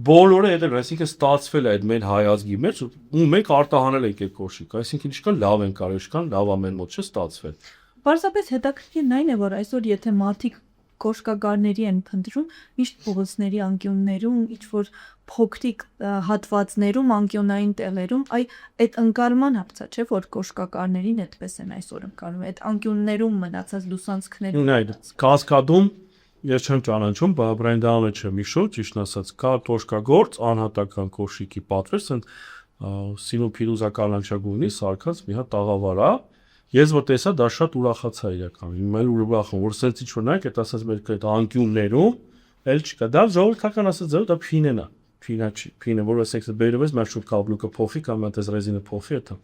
Բոլորը եղել, այսինքն ստացվել է այդ մեր հայ ազգի մեջ ու մենք արտահանել ենք այդ կոշիկ, այսինքն ինչքան լավ են կարել, ինչքան լավ ամեն մոտ չստացվել։ Պարզապես հետաքրքիրն այն է, որ այսօր եթե մարդիկ կոշկագարների են փնտրում, միշտ փողոցների անկյուններում, ինչ-որ փոքրիկ հատվածներում, անկյունային տեղերում, այդ ընկալման հապցա չէ, որ կոշկակարներին այդպես են այսօր ընկալում, այդ անկյուններում մնացած լուսանցքներում։ Նայ, Կասկադում ես չեմ ճանաչում, բրենդանը չէ, միշտ ճիշտ ասած, կա կոշկագործ, անհատական կոշիկի պատվեր, ասեն Սինո Փիրուզա Կանանչագույնի սարքած մի հատ տաղավար է Ես որ տեսա դա շատ ուրախացա իրականում։ Իմ էլ ուրախում, որ սենց ինչ որ նայեք, այդ ասած մեր այդ անկյուններում էլ չկա։ Դա ժողովրդական ասած դա փինեն է։ Փինա չի, փինը որ ասենք բերովես մեր շուտ կաբլուկը փոխի կամ այդպես ռեզինը փոխի դա։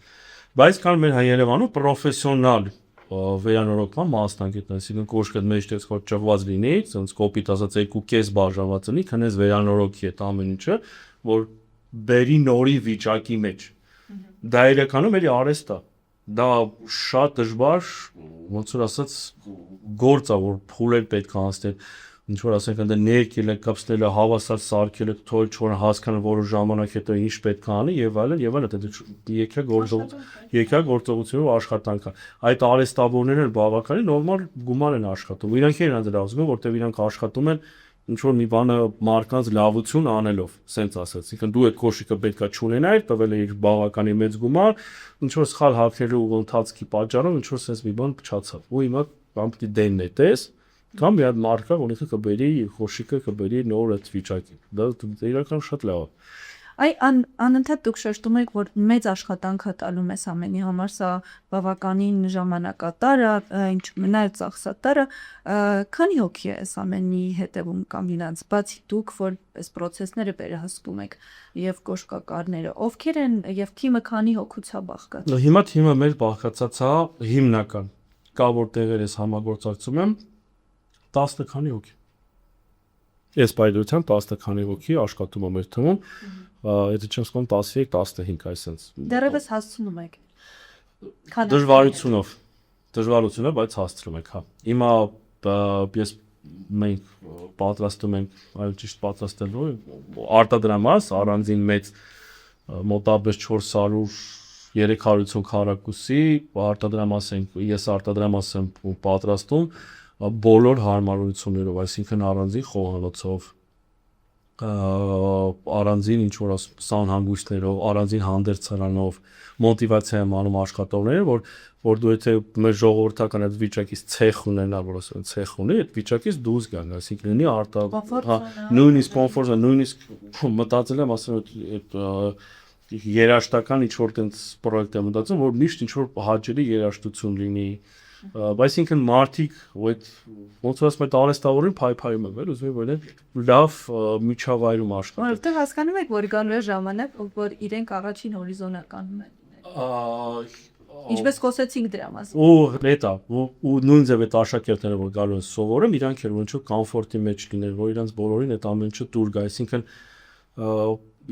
Բայց կան մեր Երևանում պրոֆեսիոնալ վերանորոգման մասնագետներ, այսինքն կոշկը մեջտեղս որ ճղված լինի, սենց կոպիտ ասած 2.5 բաժանված լինի, քնես վերանորոգի այդ ամեն ինչը, որ բերի նորի վիճակի մեջ։ Դա իրականում էլի արհեստ է։ Դա շատ դժվար, ոնց որ ասած, գործ է, որ փուլեր պետք է անցնել, ինչ որ ասենք այնտեղ ներքել է, կապսնել է, հավասար սարքել է, թույլ չոր հասկանալ որոշ ժամանակ հետո ինչ պետք է անի եւ այլն, եկա գործողությունով աշխատանք է։ Այդ արհեստավորներն բավականին նորմալ գումար են աշխատում։ Իրանք են դրա ուզում, որտեղ իրանք աշխատում են ինչ որ մի բանը մարկանց լավություն անելով, սենց ասած։ Ինքն դու այդ կոշիկը պետքա չունենայիր, տվել է իր բավականի մեծ գումար, ինչ որ սխալ հագնելու ընթացքի պատճառով ինչ որ սենց մի բան փչացավ։ Ու հիմա կամ պիտի դենն է տես, կամ մի հատ մարկա, որ ինքը կբերի կոշիկը կբերի նոր այդ վիճակի։ Դա իրական շատ լավ է։ Անընդհատ դուք շեշտում եք, որ մեծ աշխատանք տալում ես ամենի համար, սա բավականին ժամանակատար է, ինչ մնալ ծախսատար է, քանի հոգի է այս ամենի հետևում կամ իրանց, բացի դուք, որ այս պրոցեսները վերահսկում եք եւ կոշկակարները, ովքեր են եւ թիմը քանի հոգուց է բաղկացած։ Հիմա թիմը մեր բաղկացած է հիմնական, կա որ տեղերս համագործակցում եմ 10 քանի հոգի։ Ես բայդրությամբ 10 քանի հոգի աշխատում եմ մեր թիմում, եթե չեմ սկսում 13-15 այսպես։ Դեռևս հասցնում եք։ Դժվարությունով, բայց հասցնում ենք, հա։ Հիմա ես մենք պատրաստում ենք, այլ ճիշտ պատրաստելու արտադրամաս առանձին մեծ մոտավորապես 400-350 քառակուսի արտադրամաս ենք, ես արտադրամաս եմ պատրաստում բոլոր հարմարություններով, այսինքն առանձին խոհանոցով, առանձին ինչ որ սան հանգույցներով, առանձին հանդերձարանով, մոտիվացիա եմ անում աշխատողներին, որ դու եթե մեր ժողովրդական այդ վիճակից ցեխ ունենա, որ ասեն ցեխ ունի, այդ վիճակից դուրս գան, այսինքն լինի նույնիսկ կոմֆորտ, նույնիսկ մտածել եմ ասեմ այդ երաշտական ինչ որ տենց պրոյեկտ եմ մտածում, որ միշտ ինչ որ հաճելի երաշտություն լինի Այսինքն մարդիկ ոնց ասում են արհեստավորին փայփայում են, ուզում են որ լավ միջավայրում աշխատեն։ Որտեղ հասկանում եք, որ գալու է ժամանակ, որ իրենք առաջին հորիզոնականում են։ Ինչպես խոսեցինք դրա մասին։ Ու հետա, ու նույն ձև այդ աշակերտները որ գալու են սովորում, իրանք էլ ոնց որ կոմֆորտի մեջ լինեն, որ իրանք բոլորին այդ ամեն ինչը դուր գա, այսինքն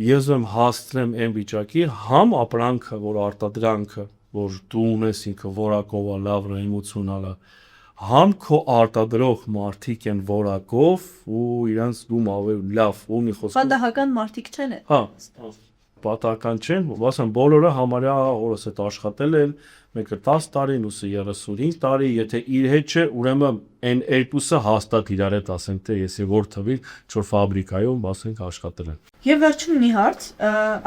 ես եմ հասցնեմ այն վիճակի, համ ապրանքը, որ արտադրանքը որ դու ունես ինքը որակով է լավ ռեյմոցիոնալ է համ քո արտադրող մարդիկ են որակով ու իրանց դու ավելի լավ ունի խոսքը պատահական մարդիկ չեն հա պատահական չեն ասեմ բոլորը համարյա օրս այդ աշխատել են մեկը 10 տարի, մյուսը 35 տարի, եթե իր հետ չէ, ուրեմն այն երկուսը հաստատ իրար հետ ասենք թե ես որ թվի որ ֆաբրիկայում ասենք աշխատել են։ Եվ վերջում մի հարց,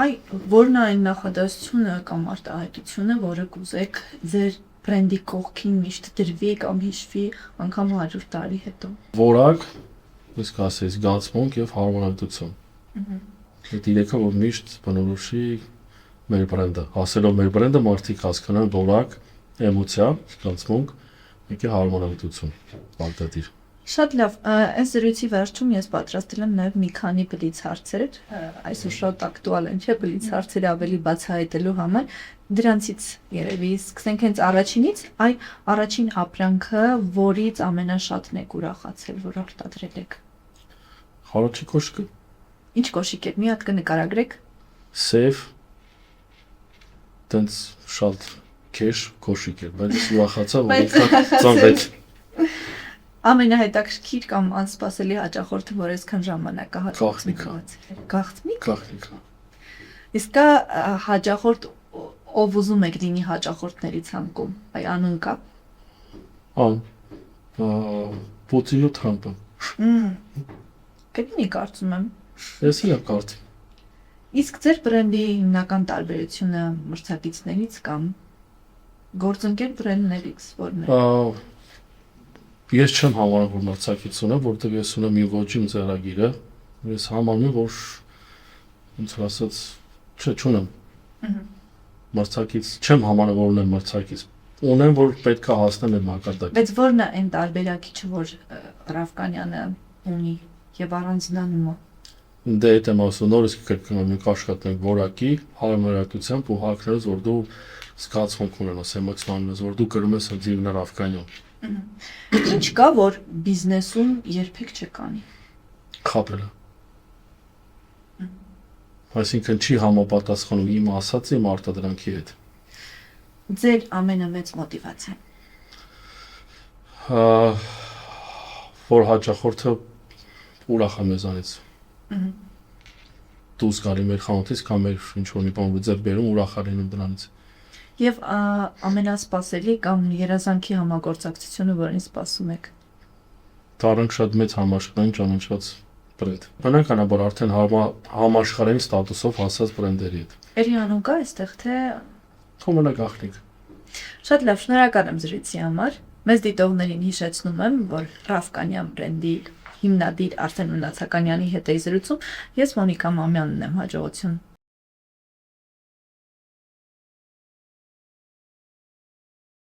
այ որն է այն նախադասությունը կամ արտահայտությունը, որը կուզեք ձեր բրենդի կողքին միշտ դրվի կամ հիշվի անգամ 100 տարի հետո։ Որակ, իսկ ասես զգացմունք եւ հարմոնիություն։ Այդ իրեքը որ միշտ բնորոշի մեր բրենդը, ասելով մեր բրենդը մարդիկ հասկանան որակ, էմոցիա, զգացմունք, եկե հարմոնիություն, բաղդադիր։ Շատ լավ, այս զրույցի վերջում ես պատրաստել եմ նաև մի քանի բլից հարցեր, այսօր շատ ակտուալ են, չէ՞, բլից հարցերը ավելի բացահայտելու համար, դրանցից երևի սկսենք հենց առաջինից, այ առաջին ապրանքը, որից ամենաշատն եք ուրախացել, որ արտադրել եք։ Առաջի կոշիկը։ Ինչ կոշիկ եք, մի հատ կնկարագրեք։ Սև, տենց շատ քեշ կոշիկ է, բայց ուրախացա, որ ծանվեց։ Ամենահետաքրքիր կամ անսպասելի հաճախորդը, որ այսքան ժամանակահատվածում Գաղտնիք։ Գաղտնիք։ Իսկ կա հաճախորդ, ով ուզում եք լինի հաճախորդների ցանկում, այ անուն կա։ Պուտինը Թրամփը։ Կլինի կարծում եմ։ Ես իա կարծում։ Իսկ ձեր բրենդի հիմնական տարբերությունը մրցակիցներից կամ գործընկեր բրենդներից որն է։ Ես չեմ համարում որ մրցակիցություն է, որտեղ ես ունեմ մի ոչինչ ծրագիրը, ես համարում եմ որ ոնց որ ասած չունեմ։ Մրցակից չեմ համարում որ ունեմ մրցակից։ Ունեմ որ պետք է հասնեմ այդ մակարդակին։ Բայց որն է այն տարբերակիչը, որ Ռավկանյանը ունի եւ առանձնանում է։ Դե այդ եմ ասում նորից կրկնում ենք աշխատենք որակի, հարմարատությամբ ու հակներս որ դու զգացմունք ունենաս, էմոցիոն ունենաս, որ դու կրում ես ձիրն Ռավկանյան։ Ինչ կա, որ բիզնեսում երբեք չկանի։ Խաբելը։ Այսինքն չի համապատասխանում իմ ասածի իմ արտադրանքի հետ։ Ձեր ամենամեծ մոտիվացիան։ Որ հաճախորդը ուրախ է մեզանից։ Դուրս գալի մեր խանութից կամ մեր ինչ-որ մի բան ձեռք բերում ուրախ է լինում դրանից։ Եվ ամենասպասելի կամ երազանքի համագործակցությունը, որին սպասում եք։ Դառնանք շատ մեծ համաշխարհային ճանաչված բրենդ։ Բնականաբար արդեն համաշխարհային ստատուսով հասած բրենդերի հետ։ Էրի անուն կա այստեղ թե Խոմենա Գաղտնիք։ Շատ լավ, շնորհակալ եմ զրույցի համար։ Մեզ դիտողներին հիշեցնում եմ, որ Ռավկանյան բրենդի հիմնադիր Արսեն Մնացականյանի հետ էի զրուցում, ես Մոնիկա Մամյանն եմ, հաջողություն։